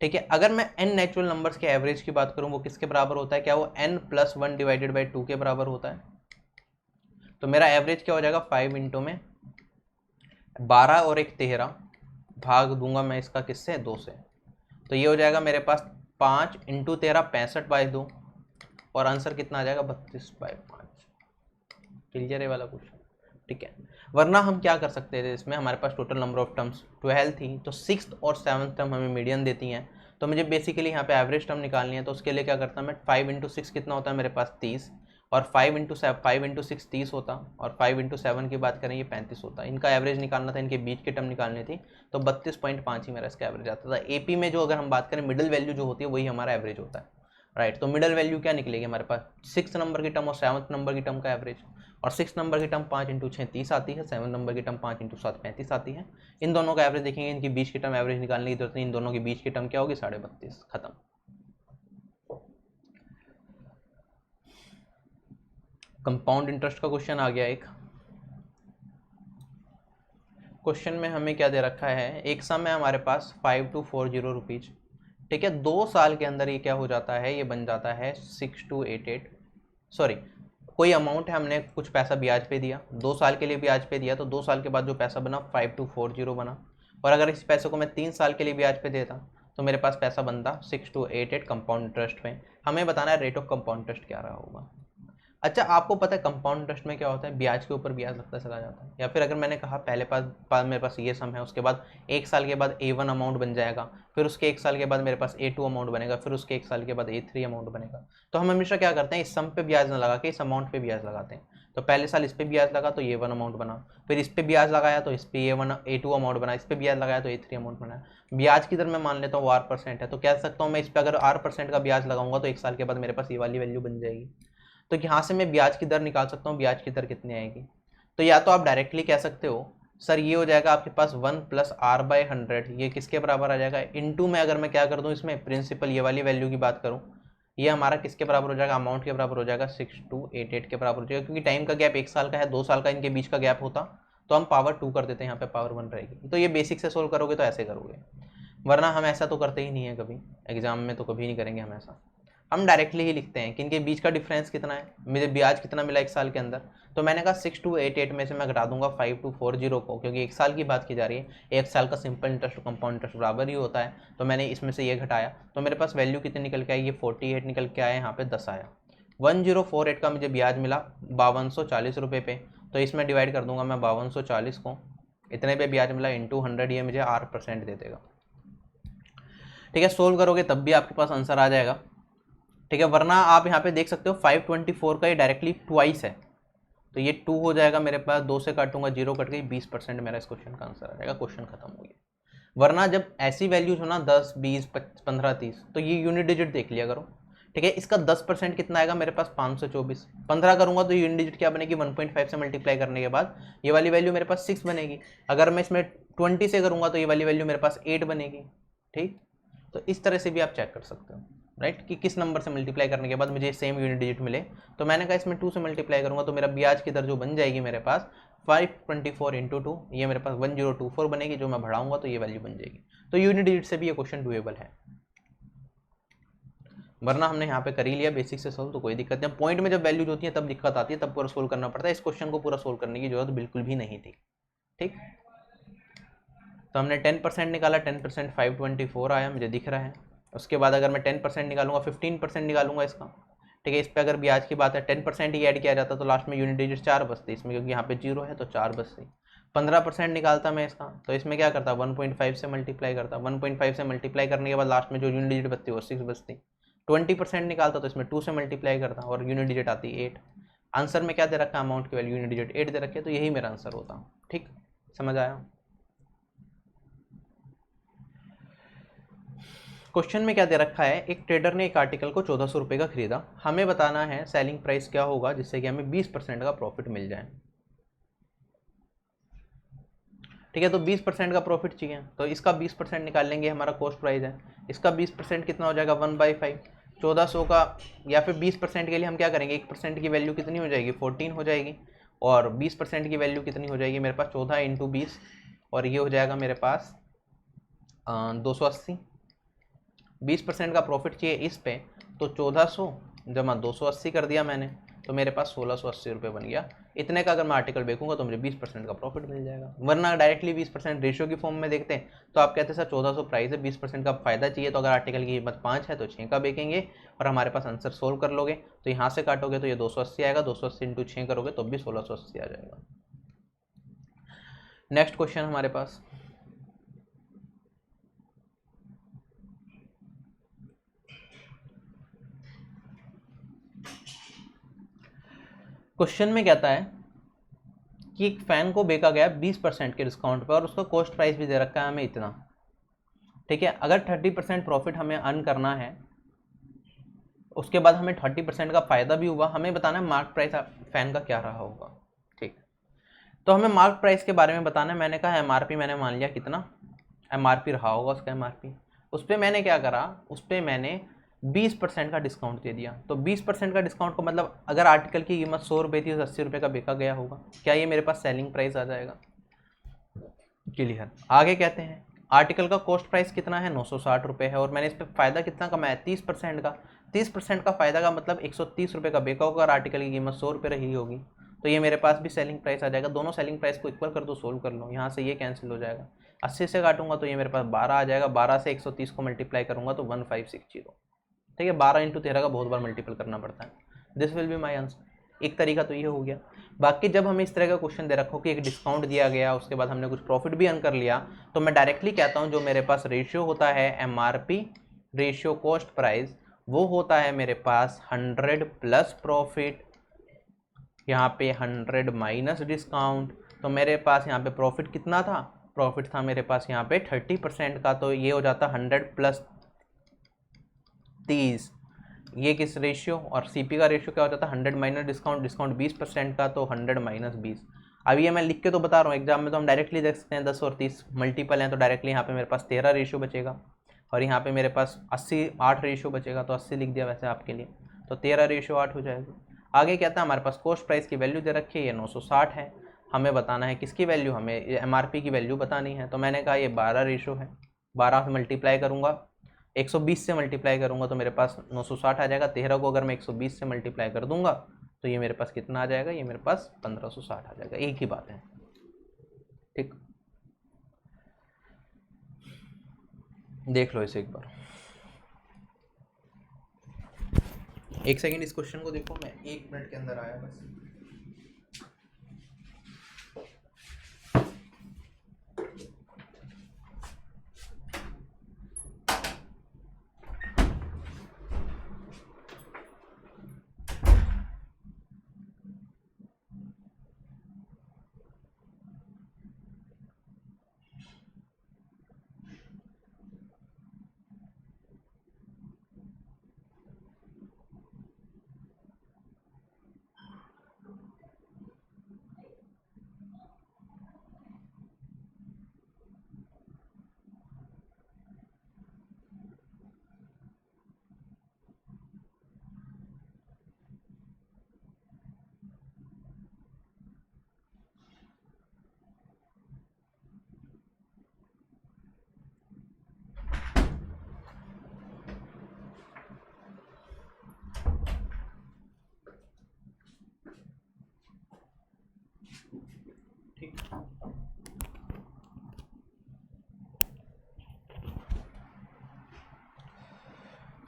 ठीक है, अगर मैं n नेचुरल नंबर्स के एवरेज की बात करूं वो किसके बराबर होता है, क्या वो n प्लस 1 डिवाइडेड बाई 2 के बराबर होता है। तो मेरा एवरेज क्या हो जाएगा, 5 इंटू में 12 और 1 13, भाग दूंगा मैं इसका किससे, 2 से। तो ये हो जाएगा मेरे पास 5 इंटू 13 65/2 और आंसर कितना आ जाएगा, 32/5। क्लियर है वाला क्वेश्चन। ठीक है, वरना हम क्या कर सकते थे, इसमें हमारे पास टोटल नंबर ऑफ टर्म्स 12 थी, तो 6th और 7th टर्म हमें मीडियन देती हैं, तो मुझे बेसिकली यहाँ पे एवरेज टर्म निकालनी है। तो उसके लिए क्या करता मैं, 5 इंटू 6 कितना होता है मेरे पास, 30, और 5 इंटू 6 30 होता, और 5 इंटू 7 की बात करें ये 35 होता। इनका एवरेज निकालना था, इनके बीच की टर्म निकालनी थी, तो 32.5 ही मेरा इसका एवरेज आता था। एपी में जो अगर हम बात करें मिडिल वैल्यू जो होती है वही हमारा एवरेज होता है। राइट, तो मिडिल वैल्यू क्या निकलेगी हमारे पास, 6 नंबर की टर्म और 7th नंबर की टर्म का एवरेज। और 6 नंबर की टर्म 5 इंटू 6 30 आती है, 7 नंबर की टर्म 5 इंटू 7 35 आती है। इन दोनों का एवरेज देखेंगे, इनकी बीच की टर्म एवरेज निकालने की जरूरत नहीं, इन दोनों की बीच की टर्म क्या होगी, 32.5। खत्म। कंपाउंड इंटरेस्ट का क्वेश्चन आ गया एक, क्वेश्चन में हमें क्या दे रखा है, एक सम है हमारे पास 5240 रुपीज़। ठीक है, 2 साल के अंदर ये क्या हो जाता है, ये बन जाता है 6288, सॉरी कोई अमाउंट है, हमने कुछ पैसा ब्याज पे दिया, 2 साल के लिए ब्याज पे दिया, तो 2 साल के बाद जो पैसा बना 5240 बना। और अगर इस पैसे को मैं 3 साल के लिए ब्याज पे देता तो मेरे पास पैसा बनता 6288 कंपाउंड इंटरेस्ट में। हमें बताना है रेट ऑफ कंपाउंड इंटरेस्ट क्या रहा होगा। अच्छा, आपको पता है कंपाउंड इंटरेस्ट में क्या होता है, ब्याज के ऊपर ब्याज लगता चला जाता है। या फिर अगर मैंने कहा पहले पास मेरे पास ये सम है, उसके बाद 1 साल के बाद A1 अमाउंट बन जाएगा, फिर उसके 1 साल के बाद मेरे पास A2 अमाउंट बनेगा, फिर उसके 1 साल के बाद A3 अमाउंट बनेगा। तो हम हमेशा क्या करते हैं, इस सम पे ब्याज न लगा के इस अमाउंट पे ब्याज लगाते हैं। तो पहले साल इस पे ब्याज लगा तो A1 अमाउंट बना, फिर इस पे ब्याज लगाया तो इस पे A2 अमाउंट बना, इस पे ब्याज लगाया तो A3 अमाउंट बना। ब्याज की दर मैं मान लेता हूँ 8% है, तो कह सकता हूँ मैं इस पे अगर 8% का ब्याज लगाऊंगा तो 1 साल के बाद मेरे पास ये वाली वैल्यू बन जाएगी। तो यहाँ से मैं ब्याज की दर निकाल सकता हूँ, ब्याज की दर कितनी आएगी। तो या तो आप डायरेक्टली कह सकते हो सर ये हो जाएगा आपके पास 1 + R/100, ये किसके बराबर आ जाएगा, इनटू में अगर मैं क्या कर दूँ इसमें प्रिंसिपल ये वाली वैल्यू की बात करूँ, ये हमारा किसके बराबर हो जाएगा, अमाउंट के बराबर हो जाएगा 6288 के बराबर हो जाएगा। क्योंकि टाइम का गैप 1 साल का है, 2 साल का इनके बीच का गैप होता तो हम पावर 2 कर देते हैं, यहाँ पे पावर 1 रहेगी। तो ये बेसिक से सोल्व करोगे तो ऐसे करोगे, वरना हम ऐसा तो करते ही नहीं है कभी, एग्जाम में तो कभी नहीं करेंगे हम ऐसा। हम डायरेक्टली ही लिखते हैं कि इनके बीच का डिफरेंस कितना है, मुझे ब्याज कितना मिला 1 साल के अंदर। तो मैंने कहा 6288 में से मैं घटा दूंगा 5240 को, क्योंकि 1 साल की बात की जा रही है, 1 साल का सिंपल इंटरेस्ट कंपाउंड इंटरेस्ट बराबर ही होता है। तो मैंने इसमें से ये घटाया तो मेरे पास वैल्यू कितनी निकल के आई, ये 48 निकल के आया, यहाँ पे 10 आया। 1048 का मुझे ब्याज मिला 5240 रुपये पे, तो इसमें डिवाइड कर दूंगा मैं 5240 को, इतने पे ब्याज मिला इंटू 100, ये मुझे 8% दे देगा। ठीक है, सोल्व करोगे तब भी आपके पास आंसर आ जाएगा। ठीक है, वरना आप यहाँ पे देख सकते हो 524 का ये डायरेक्टली ट्वाइस है, तो ये 2 हो जाएगा मेरे पास, 2 से काटूंगा 0 कट गई, 20% मेरा इस क्वेश्चन का आंसर आ जाएगा, क्वेश्चन खत्म हो गया। वरना जब ऐसी वैल्यूज हो ना 10, 20, 15, 30, तो ये यूनिट डिजिट देख लिया करो। ठीक है, इसका 10% कितना आएगा मेरे पास 524, 15 करूंगा तो यूनिट डिजिट क्या बनेगी 1.5 से मल्टीप्लाई करने के बाद ये वाली वैल्यू मेरे पास 6 बनेगी। अगर मैं इसमें 20 से करूंगा तो ये वाली वैल्यू मेरे पास 8 बनेगी। ठीक, तो इस तरह से भी आप चेक कर सकते हो, राइट, कि किस नंबर से मल्टीप्लाई करने के बाद मुझे सेम यूनिट डिजिट मिले। तो मैंने कहा इसमें 2 से मल्टीप्लाई करूंगा तो मेरा ब्याज की दर जो बन जाएगी मेरे पास 524 × 2, ये मेरे पास 1024 बनेगी, जो मैं बढ़ाऊंगा तो ये वैल्यू बन जाएगी। तो यूनिट डिजिट से भी ये क्वेश्चन डुएबल है, वरना हमने यहाँ पे कर ही लिया बेसिक से सोल्व, तो कोई दिक्कत नहीं। पॉइंट में जब वैल्यूज होती है तब दिक्कत आती है, तब पूरा सोल्व करना पड़ता है। इस क्वेश्चन को पूरा सोल्व करने की जरूरत बिल्कुल भी नहीं थी। ठीक, तो हमने 10% निकाला, 10% 524 आया मुझे दिख रहा है। उसके बाद अगर मैं 10% निकालूंगा 15% निकालूंगा इसका। ठीक है, इस पर अगर ब्याज की बात है 10% ही ऐड किया जाता तो लास्ट में यूनिट डिजिट 4 बचती इसमें, क्योंकि यहाँ पे 0 है तो 4 बचती। 15% निकालता मैं इसका तो इसमें क्या करता 1.5 से मल्टीप्लाई करता, 1.5 से मल्टीप्लाई करने के बाद लास्ट में जो यूनिट डिजिट बचती वो 6 बचती। 20% निकालता तो इसमें 2 से मल्टीप्लाई करता और यूनिट डिजिट आती 8। आंसर में क्या दे रखा है, अमाउंट की वैल्यू यूनिट डिजिट 8 दे रखे, तो यही मेरा आंसर होता। ठीक, समझ आया। क्वेश्चन में क्या दे रखा है, एक ट्रेडर ने एक आर्टिकल को 1400 रुपये का खरीदा, हमें बताना है सेलिंग प्राइस क्या होगा जिससे कि हमें 20% का प्रॉफिट मिल जाए। ठीक है, तो 20% का प्रॉफिट चाहिए, तो इसका 20% निकाल लेंगे, हमारा कॉस्ट प्राइस है, इसका 20% कितना हो जाएगा 1/5। 1400 का, या फिर 20% के लिए हम क्या करेंगे, 1% की वैल्यू कितनी हो जाएगी 14 हो जाएगी, और 20% की वैल्यू कितनी हो जाएगी मेरे पास 14 × 20, और ये हो जाएगा मेरे पास 280। 20% का प्रॉफिट चाहिए इस पे, तो 1400 जमा 280 कर दिया मैंने, तो मेरे पास 1680 रुपये बन गया। इतने का अगर मैं आर्टिकल बेचूंगा तो मुझे 20% का प्रॉफिट मिल जाएगा। वरना डायरेक्टली 20% रेशियो की फॉर्म में देखते हैं तो आप कहते हैं सर 1400 प्राइस है, 20% का फायदा चाहिए, तो अगर आर्टिकल की कीमत 5 है तो 6 का बेचेंगे, और हमारे पास आंसर सोल्व कर लोगे तो यहाँ से काटोगे तो ये 280 आएगा, 280 × 6 करोगे तो भी 1680 आ जाएगा। नेक्स्ट क्वेश्चन हमारे पास, क्वेश्चन में कहता है कि एक फैन को बेचा गया 20% के डिस्काउंट पर और उसका कॉस्ट प्राइस भी दे रखा है हमें इतना। ठीक है, अगर 30% प्रॉफिट हमें अर्न करना है, उसके बाद हमें 30% का फायदा भी हुआ, हमें बताना है मार्क प्राइस फैन का क्या रहा होगा। ठीक, तो हमें मार्क प्राइस के बारे में बताना है। मैंने कहा एमआरपी मैंने मान लिया कितना एमआरपी रहा होगा उसका एमआरपी, उस पर मैंने क्या करा, उस पर मैंने 20% का डिस्काउंट दे दिया। तो 20% का डिस्काउंट को मतलब अगर आर्टिकल की कीमत 100 रुपये थी तो 80 रुपये का बेचा गया होगा, क्या ये मेरे पास सेलिंग प्राइस आ जाएगा। क्लियर। आगे कहते हैं आर्टिकल का कॉस्ट प्राइस कितना है, 960 रुपये है, और मैंने इस पर फ़ायदा कितना कमाया, 30% का। 30% का फ़ायदा का मतलब 130 रुपये का बेका होगा और आर्टिकल की कीमत 100 रुपये रही होगी, तो ये मेरे पास भी सेलिंग प्राइस आ जाएगा। दोनों सेलिंग प्राइस को इक्वल कर दो, सोल्व कर लो, यहाँ से ये कैंसिल हो जाएगा। 80 से काटूंगा तो ये मेरे पास 12 आ जाएगा, 12 से 130 को मल्टीप्लाई करूँगा तो 1560। ठीक है, 12 इंटू 13 का बहुत बार मल्टीपल करना पड़ता है। This will be my answer. एक तरीका तो ये हो गया। बाकी जब हमें इस तरह का क्वेश्चन दे रखो कि एक डिस्काउंट दिया गया, उसके बाद हमने कुछ प्रॉफिट भी अर्न कर लिया, तो मैं डायरेक्टली कहता हूँ जो मेरे पास रेशियो होता है MRP रेशियो कॉस्ट प्राइस, वो होता है मेरे पास 100 प्लस प्रॉफिट, यहाँ पे 100 माइनस डिस्काउंट। तो मेरे पास यहाँ पे प्रॉफिट कितना था, प्रॉफिट था मेरे पास यहाँ पे 30% का, तो ये हो जाता 100 प्लस 30, ये किस रेशियो, और CP का रेशियो क्या हो जाता है 100 माइनस डिस्काउंट, डिस्काउंट 20% का, तो 100 माइनस 20। अब ये मैं लिख के तो बता रहा हूँ, एग्जाम में तो हम डायरेक्टली देख सकते हैं 10 और 30 मल्टीपल हैं, तो डायरेक्टली यहाँ पे मेरे पास 13 रेशियो बचेगा, और यहाँ पे मेरे पास 8 रेशियो बचेगा, तो 80 लिख दिया वैसे आपके लिए, तो 13:8 हो जाएगा। आगे कहता है हमारे पास कॉस्ट प्राइस की वैल्यू दे रखी है, ये 960 है, हमें बताना है किसकी वैल्यू, हमें MRP की वैल्यू बतानी है। तो मैंने कहा ये 12 रेशियो है, 12 से मल्टीप्लाई करूँगा, 120 से मल्टीप्लाई करूँगा तो मेरे पास 960 आ जाएगा। 13 को अगर मैं 120 से मल्टीप्लाई कर दूंगा तो ये मेरे पास कितना आ जाएगा, ये मेरे पास 1560 आ जाएगा। एक ही बात है, ठीक। देख लो इसे एक बार, एक सेकंड इस क्वेश्चन को देखो, मैं 1 मिनट के अंदर आया बस।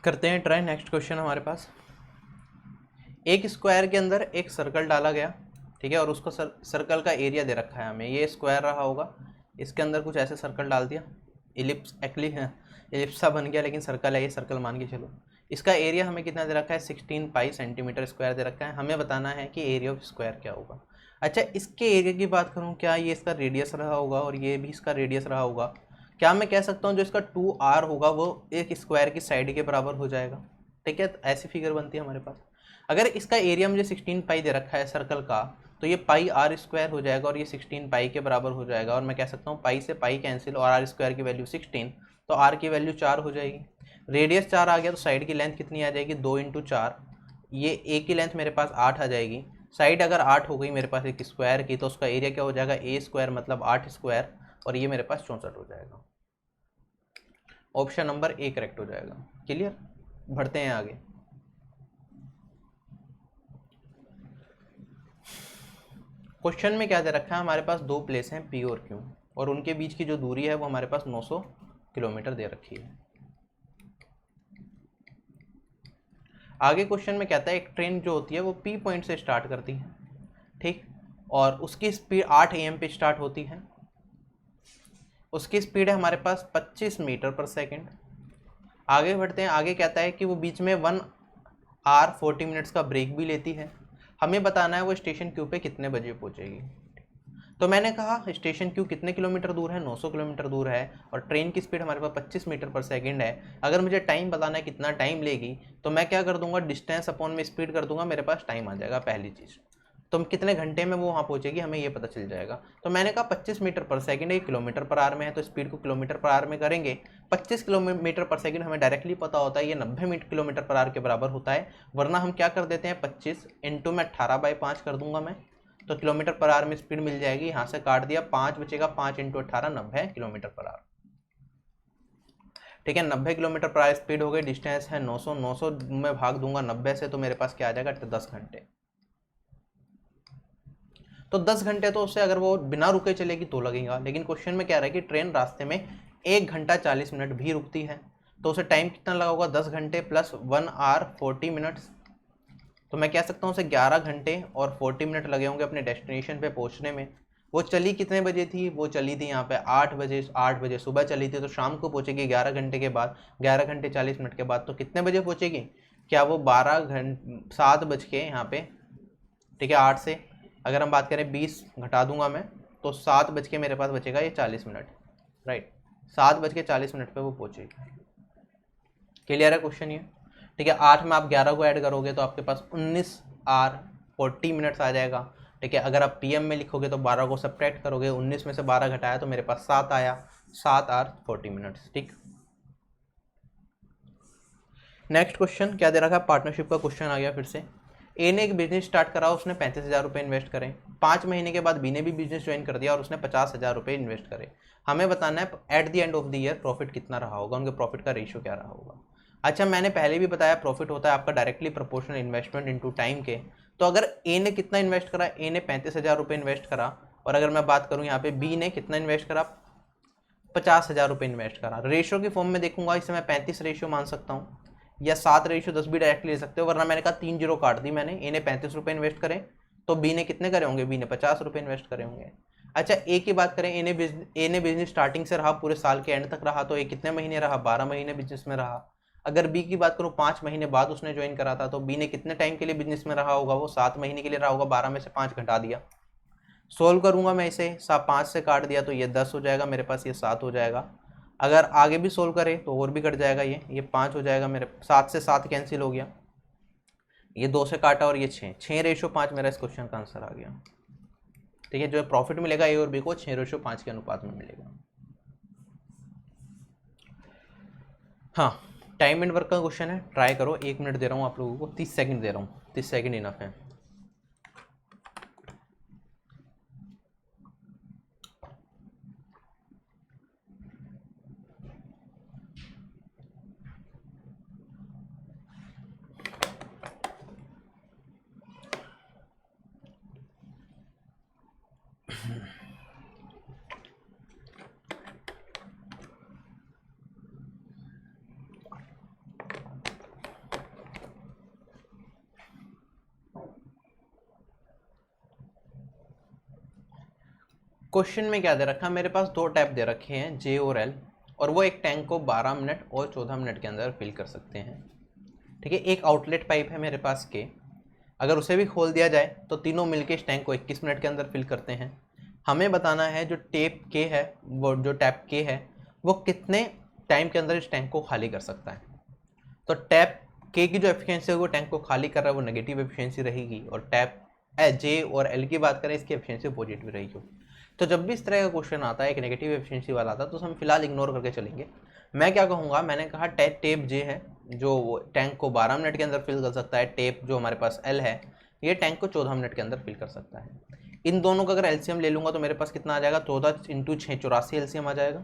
करते हैं ट्राई। नेक्स्ट क्वेश्चन हमारे पास, एक स्क्वायर के अंदर एक सर्कल डाला गया, ठीक है, और उसको सर्कल का एरिया दे रखा है हमें, ये स्क्वायर रहा होगा, इसके अंदर कुछ ऐसे सर्कल डाल दिया, इलिप्सा बन गया, लेकिन सर्कल है, ये सर्कल मान के चलो। इसका एरिया हमें कितना दे रखा है, 16 पाई सेंटीमीटर स्क्वायर दे रखा है। हमें बताना है कि एरिया ऑफ स्क्वायर क्या होगा। अच्छा, इसके एरिया की बात करूँ, क्या ये इसका रेडियस रहा होगा और ये भी इसका रेडियस रहा होगा? क्या मैं कह सकता हूँ जो इसका 2r होगा वो एक स्क्वायर की साइड के बराबर हो जाएगा? ठीक है, तो ऐसी फिगर बनती है हमारे पास। अगर इसका एरिया मुझे 16 पाई दे रखा है सर्कल का, तो ये पाई r स्क्वायर हो जाएगा और ये 16 पाई के बराबर हो जाएगा, और मैं कह सकता हूँ पाई से पाई कैंसिल और r स्क्वायर की वैल्यू 16, तो r की वैल्यू 4 हो जाएगी। रेडियस 4 आ गया तो साइड की लेंथ कितनी आ जाएगी, 2 × 4, ये ए की लेंथ मेरे पास 8 आ जाएगी। साइड अगर 8 हो गई मेरे पास एक स्क्वायर की, तो उसका एरिया क्या हो जाएगा, ए स्क्वायर मतलब 8 स्क्वायर, और ये मेरे पास 64 हो जाएगा। ऑप्शन नंबर ए करेक्ट हो जाएगा। क्लियर, बढ़ते हैं आगे। क्वेश्चन में क्या दे रखा है, हमारे पास दो प्लेस हैं पी और क्यू, और उनके बीच की जो दूरी है वो हमारे पास 900 किलोमीटर दे रखी है। आगे क्वेश्चन में कहता है एक ट्रेन जो होती है वो पी पॉइंट से स्टार्ट करती है, ठीक, और उसकी स्पीड 8 AM पे स्टार्ट होती है। उसकी स्पीड है हमारे पास 25 मीटर पर सेकेंड। आगे बढ़ते हैं, आगे कहता है कि वो बीच में 1 आवर 40 मिनट्स का ब्रेक भी लेती है। हमें बताना है वो स्टेशन क्यू पे कितने बजे पहुंचेगी। तो मैंने कहा स्टेशन क्यू कितने किलोमीटर दूर है, 900 किलोमीटर दूर है, और ट्रेन की स्पीड हमारे पास 25 मीटर पर सेकंड है। अगर मुझे टाइम बताना है कितना टाइम लेगी, तो मैं क्या कर दूंगा, डिस्टेंस अपॉन में स्पीड कर दूंगा, मेरे पास टाइम आ जाएगा पहली चीज़। तो कितने घंटे में वो वहाँ पहुँचेगी हमें ये पता चल जाएगा। तो मैंने कहा 25 मीटर पर सेकंड है, किलोमीटर पर आवर में है, तो स्पीड को किलोमीटर पर आवर में करेंगे। 25 किलोमीटर पर सेकंड हमें डायरेक्टली पता होता है ये 90 किलोमीटर पर आवर के बराबर होता है, वरना हम क्या कर देते हैं 25 इंटू में 18/5 कर दूंगा मैं, तो किलोमीटर पर आवर में स्पीड मिल जाएगी, यहाँ से काट दिया 5 बचेगा, 5 × 18 90 किलोमीटर पर आवर। ठीक है, 90 किलोमीटर पर आवर स्पीड हो गई, डिस्टेंस है 900, 900 में भाग दूंगा 90 से तो मेरे पास क्या आ जाएगा 10 घंटे। तो 10 घंटे तो उससे अगर वो बिना रुके चलेगी तो लगेगा, लेकिन क्वेश्चन में क्या रहा है कि ट्रेन रास्ते में 1 घंटा 40 मिनट भी रुकती है, तो उसे टाइम कितना लगा होगा 10 घंटे प्लस 1 आवर 40 मिनट्स। तो मैं कह सकता हूँ उसे 11 घंटे और 40 मिनट लगे होंगे अपने डेस्टिनेशन पे पहुँचने में। वो चली कितने बजे थी, वो चली थी यहाँ पे 8 बजे, 8 बजे सुबह चली थी, तो शाम को पहुँचेगी 11 घंटे के बाद, 11 घंटे 40 मिनट के बाद। तो कितने बजे पहुँचेगी, क्या वो 7 बज के यहाँ पे, ठीक है 8 से अगर हम बात करें 20 घटा दूंगा मैं, तो 7 बज के मेरे पास बचेगा ये 40 मिनट, राइट, 7 बज के 40 मिनट पे वो पहुँचेगी। क्लियर है क्वेश्चन ये? ठीक है, 8 में आप 11 को ऐड करोगे तो आपके पास 19 आवर 40 मिनट्स आ जाएगा। ठीक है, अगर आप पीएम में लिखोगे तो 12 को सब्ट्रैक्ट करोगे, 19 में से 12 घटाया तो मेरे पास 7 आया, 7 आवर 40 मिनट्स। ठीक, नेक्स्ट क्वेश्चन क्या दे रखा है, पार्टनरशिप का क्वेश्चन आ गया फिर से। ए ने एक बिजनेस स्टार्ट करा, उसने 35,000 रुपये इन्वेस्ट करें। 5 महीने के बाद बी ने भी बिजनेस ज्वाइन कर दिया और उसने 50,000 रुपये इन्वेस्ट करे। हमें बताना है at the end of the year profit कितना रहा होगा, उनके प्रॉफिट का रेशियो क्या रहा होगा। अच्छा, मैंने पहले भी बताया प्रॉफिट होता है आपका directly proportional investment into time के। तो अगर ए ने कितना इन्वेस्ट करा, ए ने 35,000 रुपये इन्वेस्ट करा, और अगर मैं बात करूँ यहाँ पे बी ने कितना इन्वेस्ट करा, 50,000 रुपये इन्वेस्ट करा। रेशियो की फॉर्म में देखूंगा इसे मैं 35 रेशियो मान सकता हूँ या 7:10 भी डायरेक्टली ले सकते हो, वरना मैंने कहा 3 जीरो काट दी मैंने। ए ने 35 रुपये इन्वेस्ट करें तो बी ने कितने करे होंगे, बी ने 50 रुपये इन्वेस्ट करे होंगे। अच्छा, ए की बात करें, ए ने बिजनेस स्टार्टिंग से रहा, पूरे साल के एंड तक रहा, तो ए कितने महीने रहा, 12 महीने बिजनेस में रहा। अगर बी की बात करूँ 5 महीने बाद उसने ज्वाइन करा था, तो बी ने कितने टाइम के लिए बिजनेस में रहा होगा, वो 7 महीने के लिए रहा होगा, 12 में से 5 घटा दिया। सोल्व करूंगा मैं इसे, 5 से काट दिया तो ये 10 हो जाएगा मेरे पास, ये 7 हो जाएगा। अगर आगे भी सोल्व करें तो और भी कट जाएगा, ये 5 हो जाएगा मेरे, 7 से 7 कैंसिल हो गया, ये 2 से काटा और ये 6:5 मेरा इस क्वेश्चन का आंसर आ गया। ठीक है, जो प्रॉफिट मिलेगा ए और बी को 6:5 के अनुपात में मिलेगा। हाँ, टाइम एंड वर्क का क्वेश्चन है, ट्राई करो। 1 मिनट दे रहा हूँ आप लोगों को, 30 सेकंड दे रहा हूँ, 30 सेकंड इनफ है। क्वेश्चन में क्या दे रखा है, मेरे पास 2 टैप दे रखे हैं जे और एल, और वो एक टैंक को 12 मिनट और 14 मिनट के अंदर फिल कर सकते हैं। ठीक है, एक आउटलेट पाइप है मेरे पास के, अगर उसे भी खोल दिया जाए तो तीनों मिलके इस टैंक को 21 मिनट के अंदर फिल करते हैं। हमें बताना है जो टैप के है वो कितने टाइम के अंदर इस टैंक को खाली कर सकता है। तो टैप के की जो एफिशिएंसी है वो टैंक को खाली कर रहा है, वो नेगेटिव एफिशिएंसी रहेगी, और टैप जे और एल की बात करें इसकी एफिशिएंसी पॉजिटिव रहेगी। तो जब भी इस तरह का क्वेश्चन आता है, एक नेगेटिव एफिशिएंसी वाला आता है, तो हम फिलहाल इग्नोर करके चलेंगे। मैं क्या कहूँगा, मैंने कहा टेप जे है जो टैंक को 12 मिनट के अंदर फिल कर सकता है, टेप जो हमारे पास एल है ये टैंक को 14 मिनट के अंदर फिल कर सकता है। इन दोनों का अगर एलसीएम ले लूँगा तो मेरे पास कितना आ जाएगा, 14 × 6 84 एलसीएम आ जाएगा।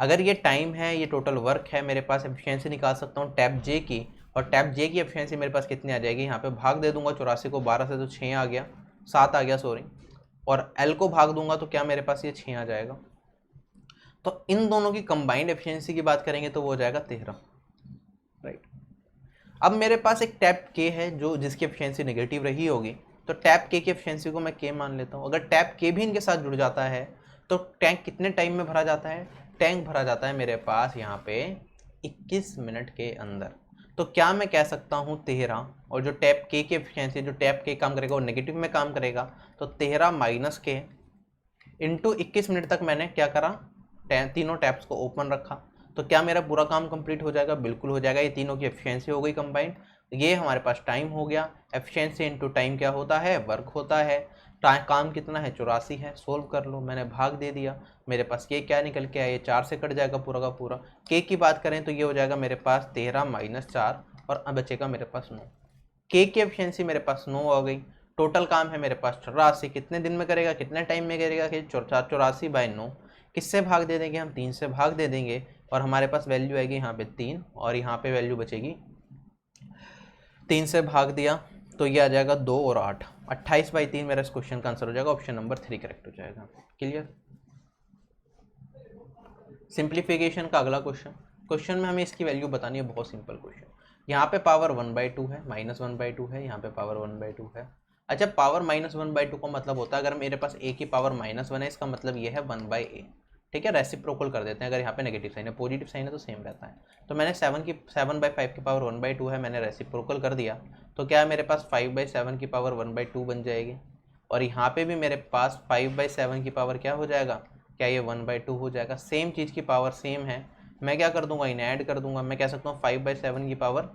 अगर ये टाइम है, ये टोटल वर्क है, मेरे पास एफिशिएंसी निकाल सकता हूँ टैप जे की, और टैप जे की एफिशिएंसी मेरे पास कितनी आ जाएगी, यहाँ पे भाग दे दूंगा 84 को 12 से तो 6 आ गया, 7 आ गया सॉरी, और एल को भाग दूंगा तो क्या मेरे पास ये 6 आ जाएगा। तो इन दोनों की कंबाइंड एफिशिएंसी की बात करेंगे तो वो हो जाएगा 13, राइट। अब मेरे पास एक टैप के है जो जिसकी एफिशिएंसी नेगेटिव रही होगी, तो टैप के की एफिशिएंसी को मैं के मान लेता हूँ। अगर टैप के भी इनके साथ जुड़ जाता है तो टैंक कितने टाइम में भरा जाता है, टैंक भरा जाता है मेरे पास यहाँ पे 21 मिनट के अंदर। तो क्या मैं कह सकता हूँ 13, और जो टैप के की एफिशिएंसी, जो टैप के काम करेगा वो नेगेटिव में काम करेगा, तो 13 माइनस के इंटू 21 मिनट तक मैंने क्या करा, तीनों टैप्स को ओपन रखा, तो क्या मेरा पूरा काम कंप्लीट हो जाएगा, बिल्कुल हो जाएगा। ये तीनों की एफिशिएंसी हो गई कंबाइंड, ये हमारे पास टाइम हो गया। एफिशिएंसी इंटू टाइम क्या होता है, वर्क होता है। काम कितना है, 84 है, सोल्व कर लो, मैंने भाग दे दिया, मेरे पास ये क्या निकल के आया, ये 4 से कट जाएगा पूरा का पूरा। के की बात करें तो ये हो जाएगा मेरे पास 13 माइनस 4, और अब बचेगा मेरे पास 9। के की एफिशिएंसी मेरे पास 9 आ गई, टोटल काम है मेरे पास 84, कितने दिन में करेगा, कितने टाइम में करेगा कि 84/9, किससे भाग दे देंगे हम, 3 से भाग दे देंगे और हमारे पास वैल्यू आएगी यहाँ पे 3 और यहाँ पे वैल्यू बचेगी 3 से भाग दिया तो ये आ जाएगा 2 और 8, 28/3 मेरा इस क्वेश्चन का आंसर हो जाएगा, ऑप्शन नंबर 3 करेक्ट हो जाएगा। क्लियर। सिंप्लीफिकेशन का अगला क्वेश्चन में हमें इसकी वैल्यू बतानी है, बहुत सिंपल क्वेश्चन। यहाँ पे पावर 1/2 है, -1/2 है, यहाँ पे पावर 1/2 है। अच्छा, पावर -1/2 का मतलब होता है अगर मेरे पास a की पावर -1 है, इसका मतलब ये है 1/a। ठीक है, रेसिप्रोकल कर देते हैं, अगर यहाँ पे नेगेटिव साइन है, पॉजिटिव साइन है तो सेम रहता है। तो मैंने 7/5 की पावर 1/2 है, मैंने रेसिप्रोकल कर दिया तो क्या है मेरे पास 5/7 की पावर 1/2 बन जाएगी और यहाँ पे भी मेरे पास 5/7 की पावर क्या हो जाएगा, क्या ये 1/2 हो जाएगा। सेम चीज़ की पावर सेम है, मैं क्या कर दूंगा, इन्हें ऐड कर दूंगा। मैं कह सकता हूँ 5/7 की पावर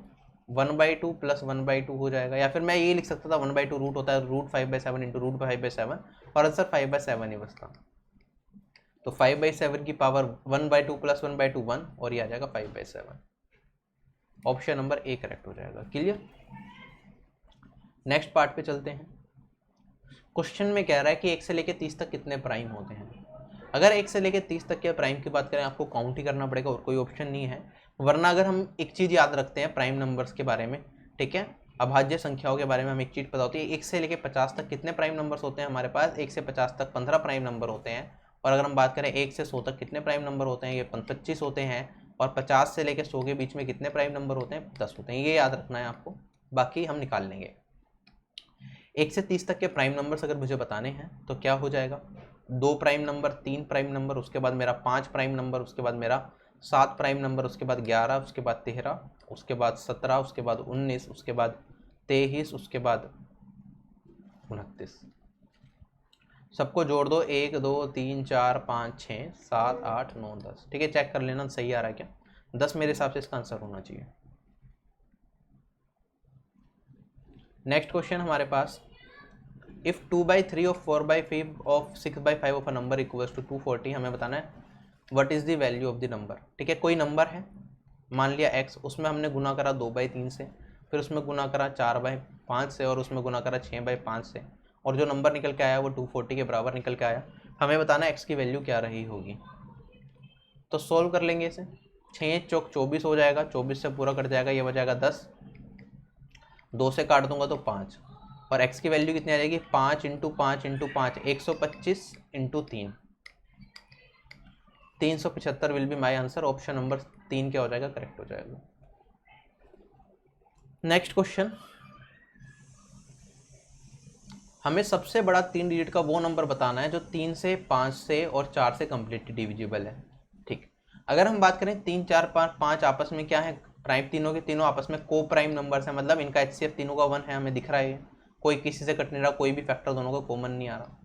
1/2 + 1/2 हो जाएगा, या फिर मैं ये लिख सकता था 1/2 रूट होता है, √5/7 × √5/7 और आंसर 5/7 ही बचता। तो 5/7 की पावर 1/2 + 1/2 1 और ये आ जाएगा 5/7, ऑप्शन नंबर ए करेक्ट हो जाएगा। क्लियर। नेक्स्ट पार्ट पे चलते हैं। क्वेश्चन में कह रहा है कि 1 से लेकर 30 तक कितने प्राइम होते हैं। अगर 1 से लेकर 30 तक के प्राइम की बात करें, आपको काउंट ही करना पड़ेगा और कोई ऑप्शन नहीं है। वरना अगर हम एक चीज़ याद रखते हैं प्राइम नंबर्स के बारे में, ठीक है, अभाज्य संख्याओं के बारे में हम एक चीज़ पता होती है, 1 से लेकर 50 तक कितने प्राइम नंबर्स होते हैं हमारे पास, 1 से 50 तक 15 प्राइम नंबर होते हैं। और अगर हम बात करें 1 से 100 तक कितने प्राइम नंबर होते हैं, ये 25 होते हैं। और 50 से लेकर 100 के बीच में कितने प्राइम नंबर होते हैं, 10 होते हैं। ये याद रखना है आपको, बाकी हम निकाल लेंगे। 1 से 30 तक के प्राइम नंबर्स अगर मुझे बताने हैं तो क्या हो जाएगा, 2 प्राइम नंबर, 3 प्राइम नंबर, उसके बाद मेरा 5 प्राइम नंबर, उसके बाद मेरा 7 प्राइम नंबर, उसके बाद 11, उसके बाद 13, उसके बाद 17, उसके बाद 19, उसके बाद 23, उसके बाद 29। सबको जोड़ दो, 1 2 3 4 5 6 7 8 9 10। ठीक है, चेक कर लेना सही आ रहा है क्या, 10 मेरे हिसाब से इसका आंसर होना चाहिए। नेक्स्ट क्वेश्चन हमारे पास, if 2/3 of 4/5 of 6/5 of a number equals to 240, हमें बताना है what is the value of the number. ठीक है, कोई नंबर है, मान लिया x, उसमें हमने गुना करा 2/3 से, फिर उसमें गुना करा 4/5 से, और उसमें गुना करा 6/5 से, और जो नंबर निकल के आया वो 240 के बराबर निकल के आया। हमें बताना है x की वैल्यू क्या रही होगी। तो सोल्व कर लेंगे इसे, 6 चौक 24 हो जाएगा, 24 से पूरा कट जाएगा, ये बचेगा 10, 2 से काट दूंगा तो 5, और x की वैल्यू कितनी आ जाएगी, 5 × 5 × 5 125 × 3 375 will be my answer, option number 3 क्या हो जाएगा, करेक्ट हो जाएगा। नेक्स्ट क्वेश्चन, हमें सबसे बड़ा 3 डिजिट का वो नंबर बताना है जो 3 से 5 से और 4 से कंप्लीटली डिविजिबल है। ठीक, अगर हम बात करें 3 4 5 आपस में क्या है, प्राइम, तीनों के तीनों आपस में को प्राइम नंबर्स है, मतलब इनका HCF तीनों का 1 है, हमें दिख रहा है, कोई किसी से कट नहीं रहा, कोई भी फैक्टर दोनों का कॉमन नहीं आ रहा।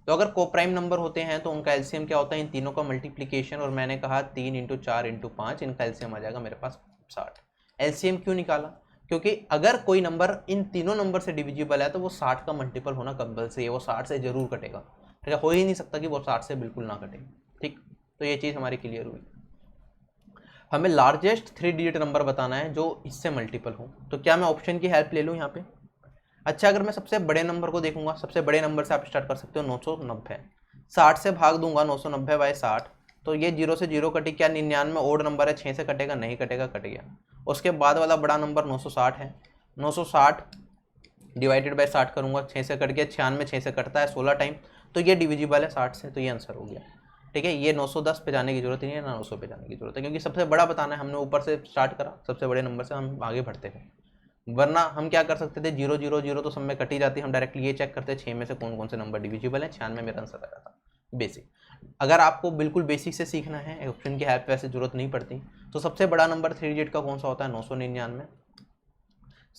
तो अगर को प्राइम नंबर होते हैं तो उनका एलसीएम क्या होता है, इन तीनों का मल्टीप्लिकेशन, और मैंने कहा 3 × 4 × 5, इनका एलसीएम आ जाएगा मेरे पास 60। एलसीएम क्यों निकाला, क्योंकि अगर कोई नंबर इन तीनों नंबर से डिविजिबल है तो वो 60 का मल्टीपल होना कंपल्सरी है, वो 60 से जरूर कटेगा। ठीक है, हो ही नहीं सकता कि वो 60 से बिल्कुल ना कटे। ठीक, तो ये चीज़ हमारी क्लियर हुई। हमें लार्जेस्ट 3 डिजिट नंबर बताना है जो इससे मल्टीपल हो, तो क्या मैं ऑप्शन की हेल्प ले लूँ यहाँ पे। अच्छा, अगर मैं सबसे बड़े नंबर को देखूंगा, सबसे बड़े नंबर से आप स्टार्ट कर सकते हो, 990, 60 से भाग दूंगा 990/60, तो ये 0 से 0 कटी, क्या 99 ओड नंबर है, 6 से कटेगा, नहीं कटेगा, कट गया। उसके बाद वाला बड़ा नंबर 960 है, 960 डिवाइडेड बाय 60 करूंगा, 6 से कट गया, 96 6 से कटता है 16 टाइम, तो ये डिविजिबल है 60 से, तो ये आंसर हो गया। ठीक है, ये 910 पे जाने की जरूरत नहीं है, ना 900 पे जाने की जरूरत है, क्योंकि सबसे बड़ा बताना है, हमने ऊपर से स्टार्ट करा, सबसे बड़े नंबर से हम आगे बढ़ते हैं। वरना हम क्या कर सकते थे, 0 0 0 तो सब में कटी जाती, हम डायरेक्टली ये चेक करते 6 में से कौन कौन से नंबर डिविजिबल है, 96 मेरा आंसर आ जाता। बेसिक, अगर आपको बिल्कुल बेसिक से सीखना है, ऑप्शन की हेल्प वैसे जरूरत नहीं पड़ती, तो सबसे बड़ा नंबर 3 डिजिट का कौन सा होता है, 999।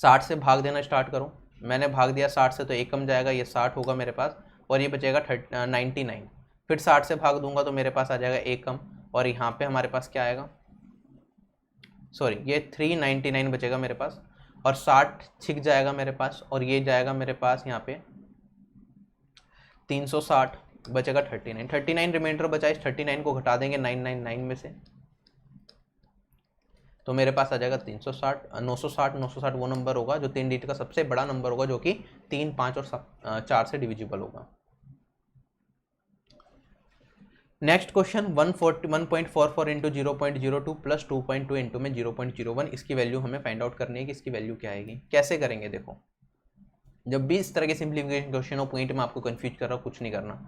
60 से भाग देना स्टार्ट करो, मैंने भाग दिया 60 से, तो एक कम जाएगा, ये 60 होगा मेरे पास, और ये बचेगा 99। फिर 60 से भाग दूंगा तो मेरे पास आ जाएगा एक कम, और यहाँ पे हमारे पास क्या आएगा, सॉरी, ये 399 बचेगा मेरे पास, और 60 छिक जाएगा मेरे पास, और ये जाएगा मेरे पास यहाँ पे 360, बचेगा 39 रिमाइंडर बचा, इस 39 को घटा देंगे 999 में से, तो मेरे पास आ जाएगा 360, 960, 960 वो नंबर होगा जो 3 डिजिट का सबसे बड़ा नंबर होगा, जो कि 3, 5 और 4 से डिविजिबल होगा। Next question 1.44 into 0.02 plus 2.2 into में 0.01, इसकी वैल्यू हमें फाइंड आउट करनी है कि इसकी वैल्यू क्या आएगी। कैसे करेंगे, देखो जब भी इस तरह के सिंप्लीफिकेशन क्वेश्चन हो, पॉइंट में आपको कंफ्यूज कर रहा हो, कुछ नहीं करना।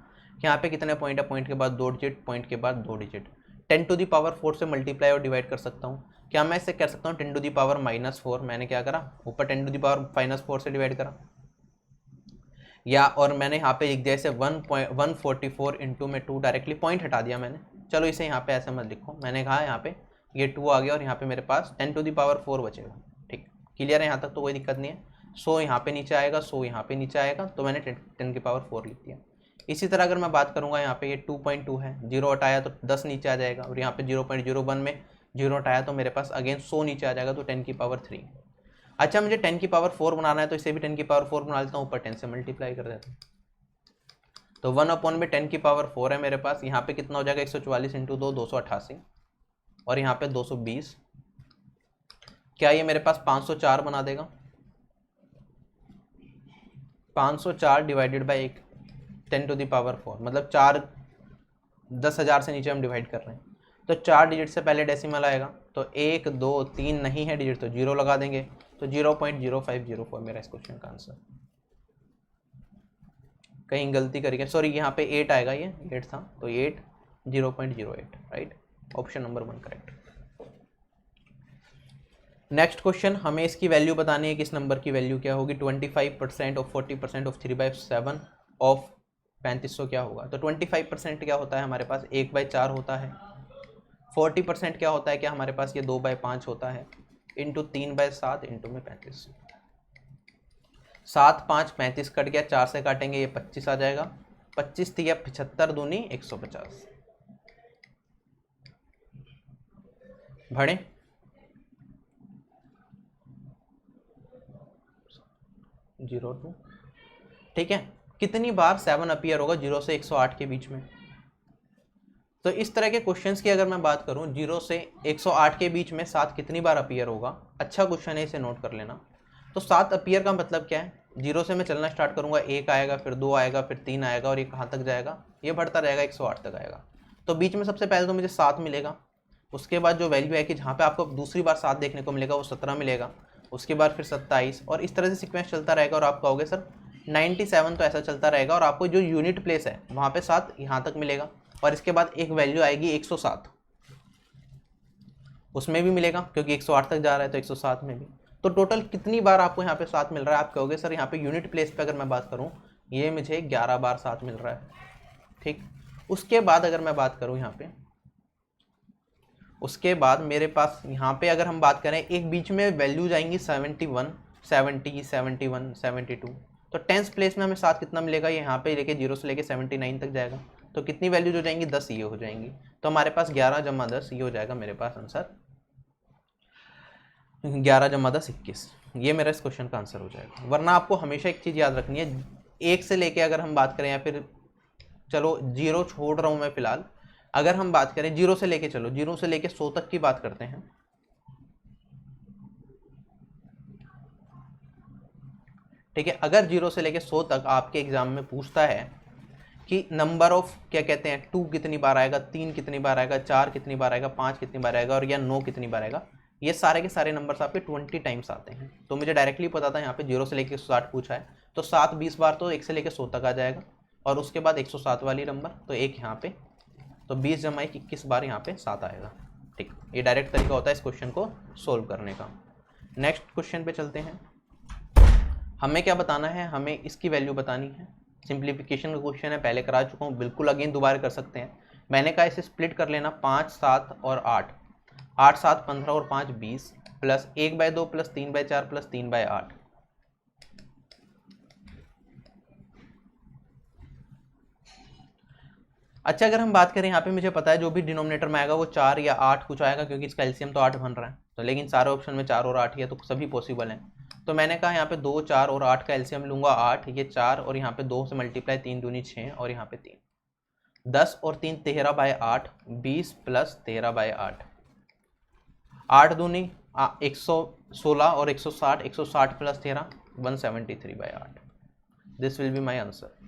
यहाँ पे कितने पॉइंट है, पॉइंट के बाद 2 डिजिट, पॉइंट के बाद 2 डिजिट। 10 टू दी पावर 4 से मल्टीप्लाई और डिवाइड कर सकता हूँ। क्या मैं इसे कर सकता हूँ 10 टू दी पावर -4, मैंने क्या करा, ऊपर 10 टू दी पावर -4 से डिवाइड करा, या और मैंने यहाँ पे लिख दिया इसे 144 इंटू में 2, डायरेक्टली पॉइंट हटा दिया मैंने। चलो इसे यहाँ पे ऐसे मत लिखो, मैंने कहा यहाँ पे ये 2 आ गया और यहाँ पे मेरे पास 10 टू दी पावर 4 बचेगा। ठीक, क्लियर है यहाँ तक, तो कोई दिक्कत नहीं है। 100 यहाँ पे नीचे आएगा, 100 यहाँ पे नीचे आएगा, तो मैंने 10 की पावर 4 लिख दिया। इसी तरह अगर मैं बात करूँगा, यहाँ पे ये 2.2 है, 0 हटाया तो 10 नीचे आ जाएगा, और यहाँ पे 0.01 में 0 हटाया तो मेरे पास अगेन 100 नीचे आ जाएगा, तो 10 की पावर 3। अच्छा, मुझे 10 की पावर 4 बनाना है, तो इसे भी 10 की पावर 4 बना लेता हूँ, ऊपर 10 से मल्टीप्लाई कर देता हूँ। तो 1/10 की पावर 4 है मेरे पास। यहाँ पे कितना हो जाएगा, 144 इंटू 2, 288, और यहाँ पे 220। क्या ये मेरे पास 504 बना देगा? 504 divided by 10 to the power 4, मतलब 4, 10,000 से नीचे हम डिवाइड कर रहे हैं, तो 4 डिजिट से पहले डेसिमल आएगा, तो 1, 2, 3 नहीं है डिजिट, तो 0 लगा देंगे, तो 0.0504 मेरा इस क्वेश्चन का आंसर। कहीं गलती करी क्या, सॉरी यहाँ पे 8 आएगा, ये 8 था, तो 8, 0.08, right, option number 1 correct. Next question, हमें इसकी वैल्यू बतानी है कि इस नंबर की वैल्यू क्या होगी। 25% ऑफ 40% ऑफ 3/7 ऑफ 3500 क्या होगा। तो 25% क्या होता है हमारे पास, 1/4 होता है। 40% क्या होता है, क्या हमारे पास ये 2/5 होता है, इंटू 3/7 इंटू में 35। 7, 5, 35 कट गया, 4 से काटेंगे ये 25 आ जाएगा, 25 थी या 75 दूनी 150 भड़े 02। ठीक है, कितनी बार 7 अपीयर होगा 0 से 108 के बीच में। तो इस तरह के क्वेश्चंस की अगर मैं बात करूं, 0 से 108 के बीच में 7 कितनी बार अपीयर होगा। अच्छा क्वेश्चन है, इसे नोट कर लेना। तो 7 अपीयर का मतलब क्या है, 0 से मैं चलना स्टार्ट करूंगा, 1 आएगा, फिर 2 आएगा, फिर 3 आएगा, और ये कहाँ तक जाएगा, ये बढ़ता रहेगा, 108 तक आएगा। तो बीच में सबसे पहले तो मुझे 7 मिलेगा, उसके बाद जो वैल्यू है कि जहाँ पे आपको दूसरी बार 7 देखने को मिलेगा वो 17 मिलेगा, उसके बाद फिर 27, और इस तरह से सीक्वेंस चलता रहेगा। और आप कहोगे सर 97, तो ऐसा चलता रहेगा, और आपको जो यूनिट प्लेस है वहाँ पे 7 यहाँ तक मिलेगा, और इसके बाद एक वैल्यू आएगी 107, उसमें भी मिलेगा क्योंकि 108 तक जा रहा है, तो 107 में भी। तो टोटल कितनी बार आपको यहाँ पे 7 मिल रहा है। आप कहोगे सर यहाँ पे यूनिट प्लेस पे अगर मैं बात करूँ, ये मुझे 11 बार 7 मिल रहा है। ठीक, उसके बाद अगर मैं बात करूँ यहाँ पे, उसके बाद मेरे पास यहाँ पे अगर हम बात करें, एक बीच में वैल्यू जाएंगी 71, 70, 71, 72। तो 10th प्लेस में हमें 7 कितना मिलेगा, ये यहाँ पे लेके 0 से लेके 79 तक जाएगा, तो कितनी वैल्यूज हो जाएंगी, 10 ये हो जाएंगी। तो हमारे पास 11 जमा 10 ये हो जाएगा मेरे पास आंसर, 11 जमा 10 21, ये मेरा इस क्वेश्चन का आंसर हो जाएगा। वरना आपको हमेशा एक चीज़ याद रखनी है, 1 से लेके अगर हम बात करें, या फिर चलो 0 छोड़ रहा हूँ मैं फिलहाल, अगर हम बात करें 0 से लेके, चलो 0 से लेके 100 तक की बात करते हैं। ठीक है, अगर 0 से लेके 100 तक आपके एग्जाम में पूछता है कि नंबर ऑफ क्या कहते हैं, 2 कितनी बार आएगा, 3 कितनी बार आएगा, 4 कितनी बार आएगा, 5 कितनी बार आएगा, और या 9 कितनी बार आएगा, ये सारे के सारे नंबर्स आपके 20 टाइम्स आते हैं। तो मुझे डायरेक्टली पता था यहाँ पे 0 से लेके 160 पूछा है, तो 7 20 बार तो 1 से लेके 100 तक आ जाएगा, और उसके बाद 107 वाली नंबर, तो 1 यहाँ पे, तो 20 जमा 1 21 बार यहाँ पे 7 आएगा। ठीक, ये डायरेक्ट तरीका होता है इस क्वेश्चन को सोल्व करने का। नेक्स्ट क्वेश्चन पे चलते हैं। हमें क्या बताना है, हमें इसकी वैल्यू बतानी है। सिंप्लीफिकेशन का क्वेश्चन है, पहले करा चुका हूँ, बिल्कुल अगेन दोबारा कर सकते हैं। मैंने कहा इसे स्प्लिट कर लेना, 5, 7 और 8, 8, 7, 15 और 5 20, प्लस 1/2 प्लस 3/4 प्लस 3/8। अच्छा, अगर हम बात करें यहाँ पे, मुझे पता है जो भी डिनोमिनेटर में आएगा वो 4 या 8 कुछ आएगा, क्योंकि इसका एलसीएम तो 8 बन रहा है, तो लेकिन सारे ऑप्शन में 4 और 8 ही है, तो सभी पॉसिबल हैं। तो मैंने कहा यहाँ पे 2, 4 और 8 का एलसीएम लूंगा 8, ये 4, और यहाँ पे 2 से मल्टीप्लाई, 3 दूनी 6, और यहाँ पे 3, 10 और 3 13/8, 20 प्लस 13/8। 8 दूनी 116 और 160, 160 plus 13 173/8। This will be my answer.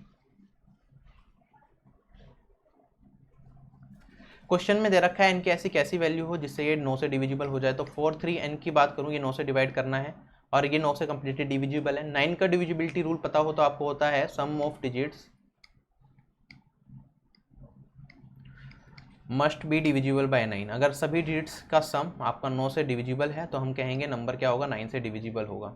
Question में दे रखा है n की ऐसी कैसी वैल्यू हो जिससे ये 9 से डिविजिबल हो जाए। तो 4 3 n की बात करूँ, ये 9 से डिवाइड करना है और ये 9 से कम्प्लीटली डिविजिबल है। 9 का डिविजिबिलिटी रूल पता हो तो आपको होता है sum of digits must be divisible by 9। अगर सभी डिजिट्स का सम आपका 9 से डिविजिबल है तो हम कहेंगे नंबर क्या होगा, 9 से डिविजिबल होगा।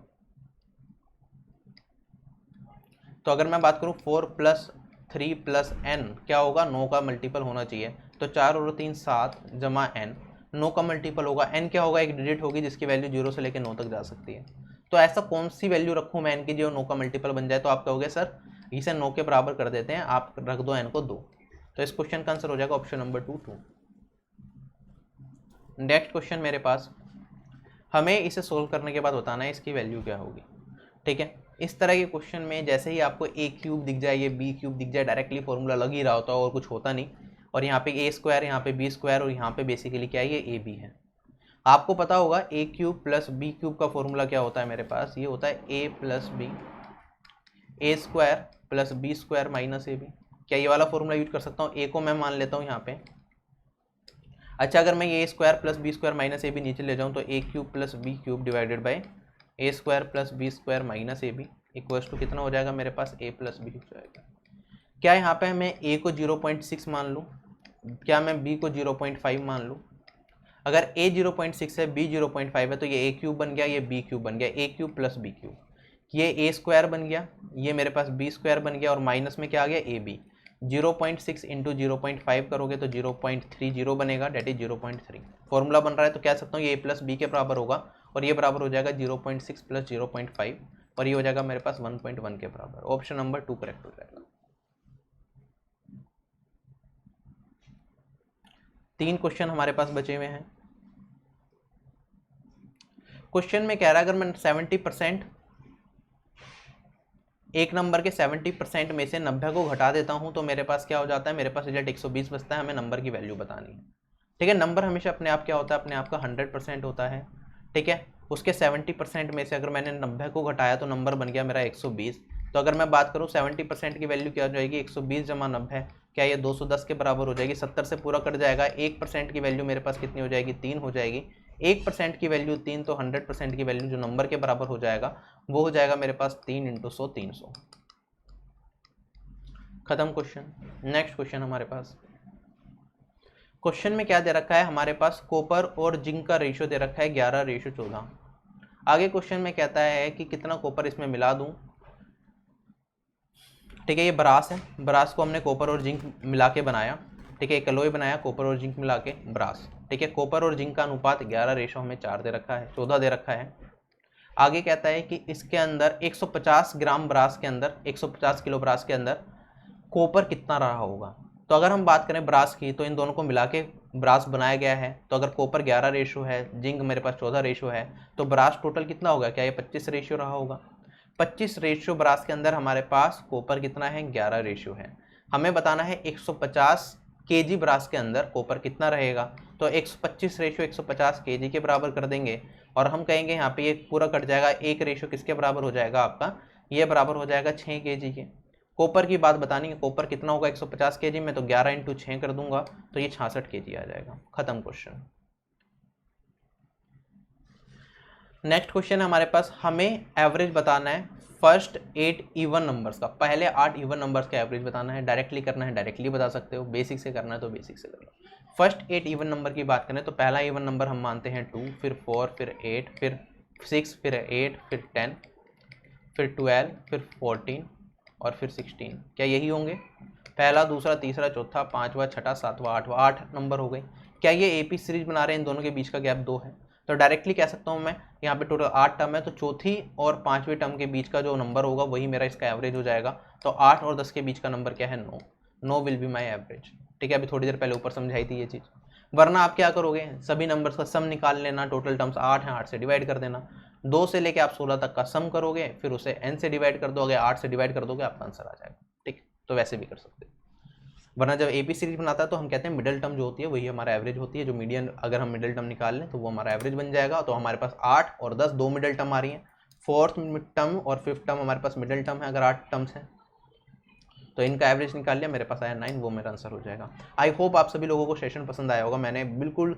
तो अगर मैं बात करूं 4 + 3 + n क्या होगा, 9 का मल्टीपल होना चाहिए। तो 4 और 3 7 जमा n, 9 का मल्टीपल होगा। n क्या होगा, एक डिजिट होगी जिसकी वैल्यू 0 से लेकर 9 तक जा सकती है। तो ऐसा कौन सी वैल्यू रखूँ मैं n की जो 9 का मल्टीपल बन जाए। तो आप कहोगे सर इसे 9 के बराबर कर देते हैं, आप रख दो n को 2। तो इस क्वेश्चन का आंसर हो जाएगा ऑप्शन नंबर 2। नेक्स्ट क्वेश्चन मेरे पास, हमें इसे सोल्व करने के बाद बताना है इसकी वैल्यू क्या होगी। ठीक है, इस तरह के क्वेश्चन में जैसे ही आपको a क्यूब दिख जाए, ये b क्यूब दिख जाए, डायरेक्टली फॉर्मूला लग ही रहा होता है और कुछ होता नहीं। और यहाँ पे a², यहाँ पे b² और यहाँ पे बेसिकली क्या है, ये ab है। आपको पता होगा a cube plus b cube का फॉर्मूला क्या होता है मेरे पास, ये होता है a + b, a² + b² - ab। क्या ये वाला फॉर्मूला यूज कर सकता हूँ? a को मैं मान लेता हूँ यहाँ पे। अच्छा, अगर मैं ये a² + b² - ab नीचे ले जाऊँ तो a cube + b cube divided by a² + b² - ab equals to कितना हो जाएगा मेरे पास, a + b हो जाएगा। क्या यहाँ पे मैं a को 0.6 मान लूँ, क्या मैं b को 0.5 मान लूँ? अगर a 0.6 है, b 0.5 है तो ये a क्यूब बन गया, ये b क्यूब बन गया, a क्यूब + b क्यूब। ये a² बन गया, ये मेरे पास b² बन गया और माइनस में क्या आ गया, ab। 0.6 × 0.5 करोगे तो 0.30 बनेगा, डेट इज 0.3। फॉर्मूला बन रहा है तो कह सकता हूँ ये a + b के बराबर होगा और ये बराबर हो जाएगा 0.6 + 0.5 और ये हो जाएगा मेरे पास 1.1 के बराबर। ऑप्शन नंबर 2 करेक्ट हो जाएगा। 3 क्वेश्चन हमारे पास बचे हुए हैं। क्वेश्चन में कह रहा है अगर मैं 70% एक नंबर के 70% में से 90 को घटा देता हूं तो मेरे पास क्या हो जाता है, मेरे पास रिजल्ट 120 बचता है। हमें नंबर की वैल्यू बतानी है। ठीक है, नंबर हमेशा अपने आप क्या होता है, अपने आप का 100% होता है। ठीक है, उसके 70% में से अगर मैंने 90 को घटाया तो नंबर बन गया मेरा 120। तो अगर मैं बात करूं 70% की वैल्यू क्या हो जाएगी, 120 जमा 90, क्या ये 210 के बराबर हो जाएगी। 70 से पूरा कट जाएगा। 1% की वैल्यू मेरे पास कितनी हो जाएगी, 3 हो जाएगी। 1% की वैल्यू 3, तो 100% की वैल्यू जो नंबर के बराबर हो जाएगा वो हो जाएगा मेरे पास 3 × 100 300। खत्म क्वेश्चन। नेक्स्ट क्वेश्चन हमारे पास, क्वेश्चन में क्या दे रखा है हमारे पास, कॉपर और जिंक का रेशियो दे रखा है 11:14। आगे क्वेश्चन में कहता है कि कितना कॉपर इसमें मिला दूं। ठीक है, ये ब्रास है, ब्रास को हमने कॉपर और जिंक मिला के बनाया। ठीक है, एक एलॉय बनाया कॉपर और जिंक मिला के, ब्रास। ठीक है, कॉपर और जिंक का अनुपात 11 हमें 4 दे रखा है, 14 दे रखा है। आगे कहता है कि इसके अंदर 150 ग्राम ब्रास के अंदर, 150 किलो ब्रास के अंदर कॉपर कितना रहा होगा। तो अगर हम बात करें ब्रास की तो इन दोनों को मिला के ब्रास बनाया गया है। तो अगर कॉपर 11 रेशो है, जिंक मेरे पास 14 रेशो है, तो ब्रास टोटल कितना होगा, क्या ये 25 रेशो रहा होगा। 25 रेशो ब्रास के अंदर हमारे पास कॉपर कितना है, 11 रेशो है। हमें बताना है 150 केजी ब्रास के अंदर कॉपर कितना रहेगा। तो 125 रेशो 150 केजी के बराबर कर देंगे और हम कहेंगे यहाँ पे ये पूरा कट जाएगा। एक रेशो किसके बराबर हो जाएगा आपका, ये बराबर हो जाएगा 6 केजी के। कॉपर की बात बतानी है, कॉपर कितना होगा 150 केजी में, तो 11 × 6 कर दूंगा तो ये 66 केजी आ जाएगा। खत्म क्वेश्चन। नेक्स्ट क्वेश्चन है हमारे पास, हमें एवरेज बताना है फर्स्ट 8 इवन नंबर्स का। पहले 8 इवन नंबर्स का एवरेज बताना है। डायरेक्टली करना है डायरेक्टली बता सकते हो, बेसिक से करना है तो बेसिक से कर लो। फर्स्ट 8 इवन नंबर की बात करें तो पहला इवन नंबर हम मानते हैं 2, फिर 4, फिर 8, फिर 6, फिर 8, फिर 10, फिर 12, फिर 14 और फिर 16। क्या यही होंगे, पहला, दूसरा, तीसरा, चौथा, पांचवा, छठा, सातवां, आठवां, 8 नंबर हो गए। क्या ये एपी सीरीज बना रहे हैं, इन दोनों के बीच का गैप 2 है। तो डायरेक्टली कह सकता हूँ मैं, यहाँ पे टोटल 8 टर्म है तो चौथी और पांचवी टर्म के बीच का जो नंबर होगा वही मेरा इसका एवरेज हो जाएगा। तो 8 और 10 के बीच का नंबर क्या है, 9। 9 विल बी माई एवरेज। ठीक है, अभी थोड़ी देर पहले ऊपर समझाई थी ये चीज़। वरना आप क्या करोगे, सभी नंबर्स का सम निकाल लेना। टोटल टर्म्स 8 हैं, 8 से डिवाइड कर देना। 2 से लेके आप 16 तक का सम करोगे, फिर उसे n से डिवाइड कर दोगे, 8 से डिवाइड कर दोगे, आपका आंसर आ जाएगा। ठीक, तो वैसे भी कर सकते हो। वरना जब AP सीरीज बनाता है तो हम कहते हैं मिडिल टर्म जो होती है वही हमारा एवरेज होती है, जो मीडियन अगर हम मिडिल टर्म निकाल लें तो वो हमारा एवरेज बन जाएगा। तो हमारे पास 8 और 10 दो मिडिल टर्म आ रही हैं, फोर्थ टर्म और फिफ्थ टर्म हमारे पास मिडिल टर्म है अगर 8 टर्म्स हैं, तो इनका एवरेज निकाल लिया, मेरे पास आया 9, वो मेरा आंसर हो जाएगा। आई होप आप सभी लोगों को सेशन पसंद आया होगा। मैंने बिल्कुल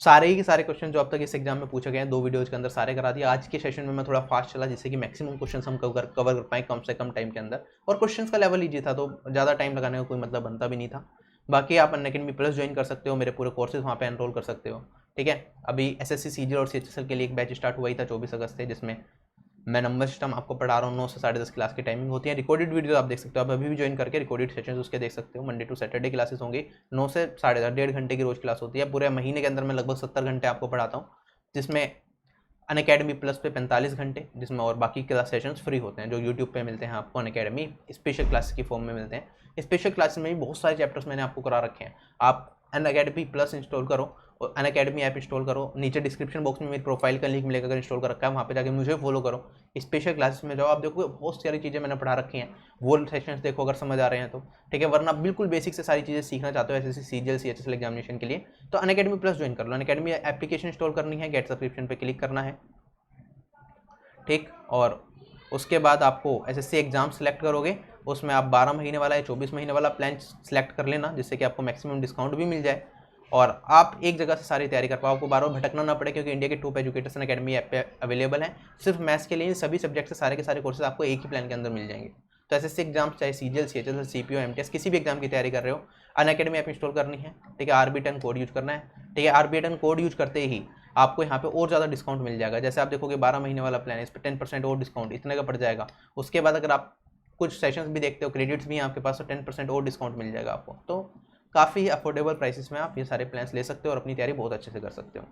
सारे ही के सारे क्वेश्चन जो अब तक इस एग्जाम में पूछे गए हैं 2 वीडियोज़ के अंदर सारे करा दिए। आज के सेशन में मैं थोड़ा फास्ट चला जिससे कि मैक्सिमम क्वेश्चन हम कवर कर पाएँ कम से कम टाइम के अंदर, और क्वेश्चन का लेवल ईजी था तो ज़्यादा टाइम लगाने का कोई मतलब बनता भी नहीं था। बाकी आप अनअकैडमी प्लस ज्वाइन कर सकते हो, मेरे पूरे कोर्सेज वहाँ पे एनरोल कर सकते हो, ठीक है। अभी SSC CGL और CHSL के लिए एक बैच स्टार्ट हुआ ही था 24 अगस्त से, जिसमें मैं नंबर सिस्टम आपको पढ़ा रहा हूँ। 9 से 10:30 क्लास की टाइमिंग होती है। रिकॉर्डेड वीडियो आप देख सकते हो, आप अभी भी ज्वाइन करके रिकॉर्डेड सेशंस उसके देख सकते हो। मंडे टू सैटरडे क्लासेस होंगी, 9 से 10:30 1.5 घंटे की रोज क्लास होती है। पूरे महीने के अंदर मैं लगभग 70 घंटे आपको पढ़ाता हूँ, जिसमें अनअकैडमी प्लस पे 45 घंटे, जिसमें और बाकी क्लास सेशंस फ्री होते हैं जो यूट्यूब पे मिलते हैं आपको अनअकैडमी स्पेशल क्लास की फॉर्म में मिलते हैं। स्पेशल क्लासेस में भी बहुत सारे चैप्टर्स मैंने आपको करा रखे हैं। आप अनअकैडमी प्लस इंस्टॉल करो और अनअकैडमी ऐप इंस्टॉल करो, नीचे डिस्क्रिप्शन बॉक्स में मेरी प्रोफाइल का लिंक मिलेगा, अगर इंस्टॉल कर रखा है वहाँ पे जाके मुझे फॉलो करो। स्पेशल क्लासेस में जाओ, आप देखो बहुत सारी चीज़ें मैंने पढ़ा रखी हैं, वो सेशंस देखो अगर समझ आ रहे हैं तो, ठीक है। वरना बिल्कुल बेसिक से सारी चीज़ें सीखना चाहते हो SSC CGL CHSL एग्जामिनेशन के लिए, तो अनअकैडमी प्लस ज्वाइन कर लो। अनअकैडमी एप्लीकेशन इंस्टॉल करनी है, गेट सब्सक्रिप्शन पर क्लिक करना है, ठीक। और उसके बाद आपको SSC एग्जाम सेलेक्ट करोगे, उसमें आप 12 महीने वाला या 24 महीने वाला प्लान सेलेक्ट कर लेना, जिससे कि आपको मैक्सिमम डिस्काउंट भी मिल जाए और आप एक जगह से सारी तैयारी कर पाओ, आपको बार बार भटकना ना पड़े, क्योंकि इंडिया के टॉप एजुकेटर्स अनअकैडमी ऐप पे अवेलेबल हैं। सिर्फ मैथ्स के लिए सभी सब्जेक्ट से सारे के सारे कोर्सेज आपको एक ही प्लान के अंदर मिल जाएंगे। तो SSC एग्जाम चाहे CGL CHSL CPO MTS किसी भी एग्जाम की तैयारी कर रहे हो, अनअकैडमी ऐप इंस्टॉल करनी है, ठीक है। RB10 कोड यूज करना है, ठीक है। RB10 कोड यूज करते ही आपको यहाँ पे और ज़्यादा डिस्काउंट मिल जाएगा। जैसे आप देखोगे 12 महीने वाला प्लान है, इस पर 10% और डिस्काउंट इतने का पड़ जाएगा। उसके बाद अगर आप कुछ सेशंस भी देखते हो, क्रेडिट्स भी हैं आपके पास, तो 10% और डिस्काउंट मिल जाएगा आपको। तो काफ़ी अफोर्डेबल प्राइसेस में आप ये सारे प्लान्स ले सकते हो और अपनी तैयारी बहुत अच्छे से कर सकते हो,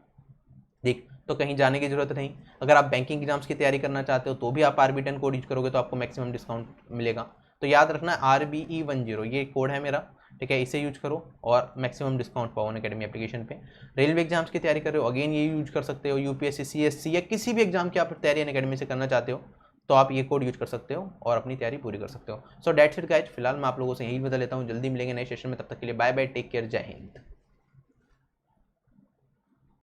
ठीक। तो कहीं जाने की जरूरत नहीं। अगर आप बैंकिंग एग्जाम्स की तैयारी करना चाहते हो तो भी आप RB10 कोड यूज करोगे तो आपको मैक्सिमम डिस्काउंट मिलेगा। तो याद रखना RBE10 ये कोड है मेरा, ठीक है। इसे यूज करो और मैक्सिमम डिस्काउंट पाओ अनअकैडमी एप्लीकेशन पे। रेलवे एग्जाम्स की तैयारी कर रहे हो, अगेन ये यूज कर सकते हो। UPSC CSC या किसी भी एग्जाम की आप तैयारी अनअकैडमी से करना चाहते हो तो आप ये कोड यूज कर सकते हो और अपनी तैयारी पूरी कर सकते हो। सो दैट्स इट गाइस, फिलहाल मैं आप लोगों से यही बता लेता हूँ, जल्दी मिलेंगे नए सेशन में, तब तक के लिए बाय बाय, टेक केयर, जय हिंद।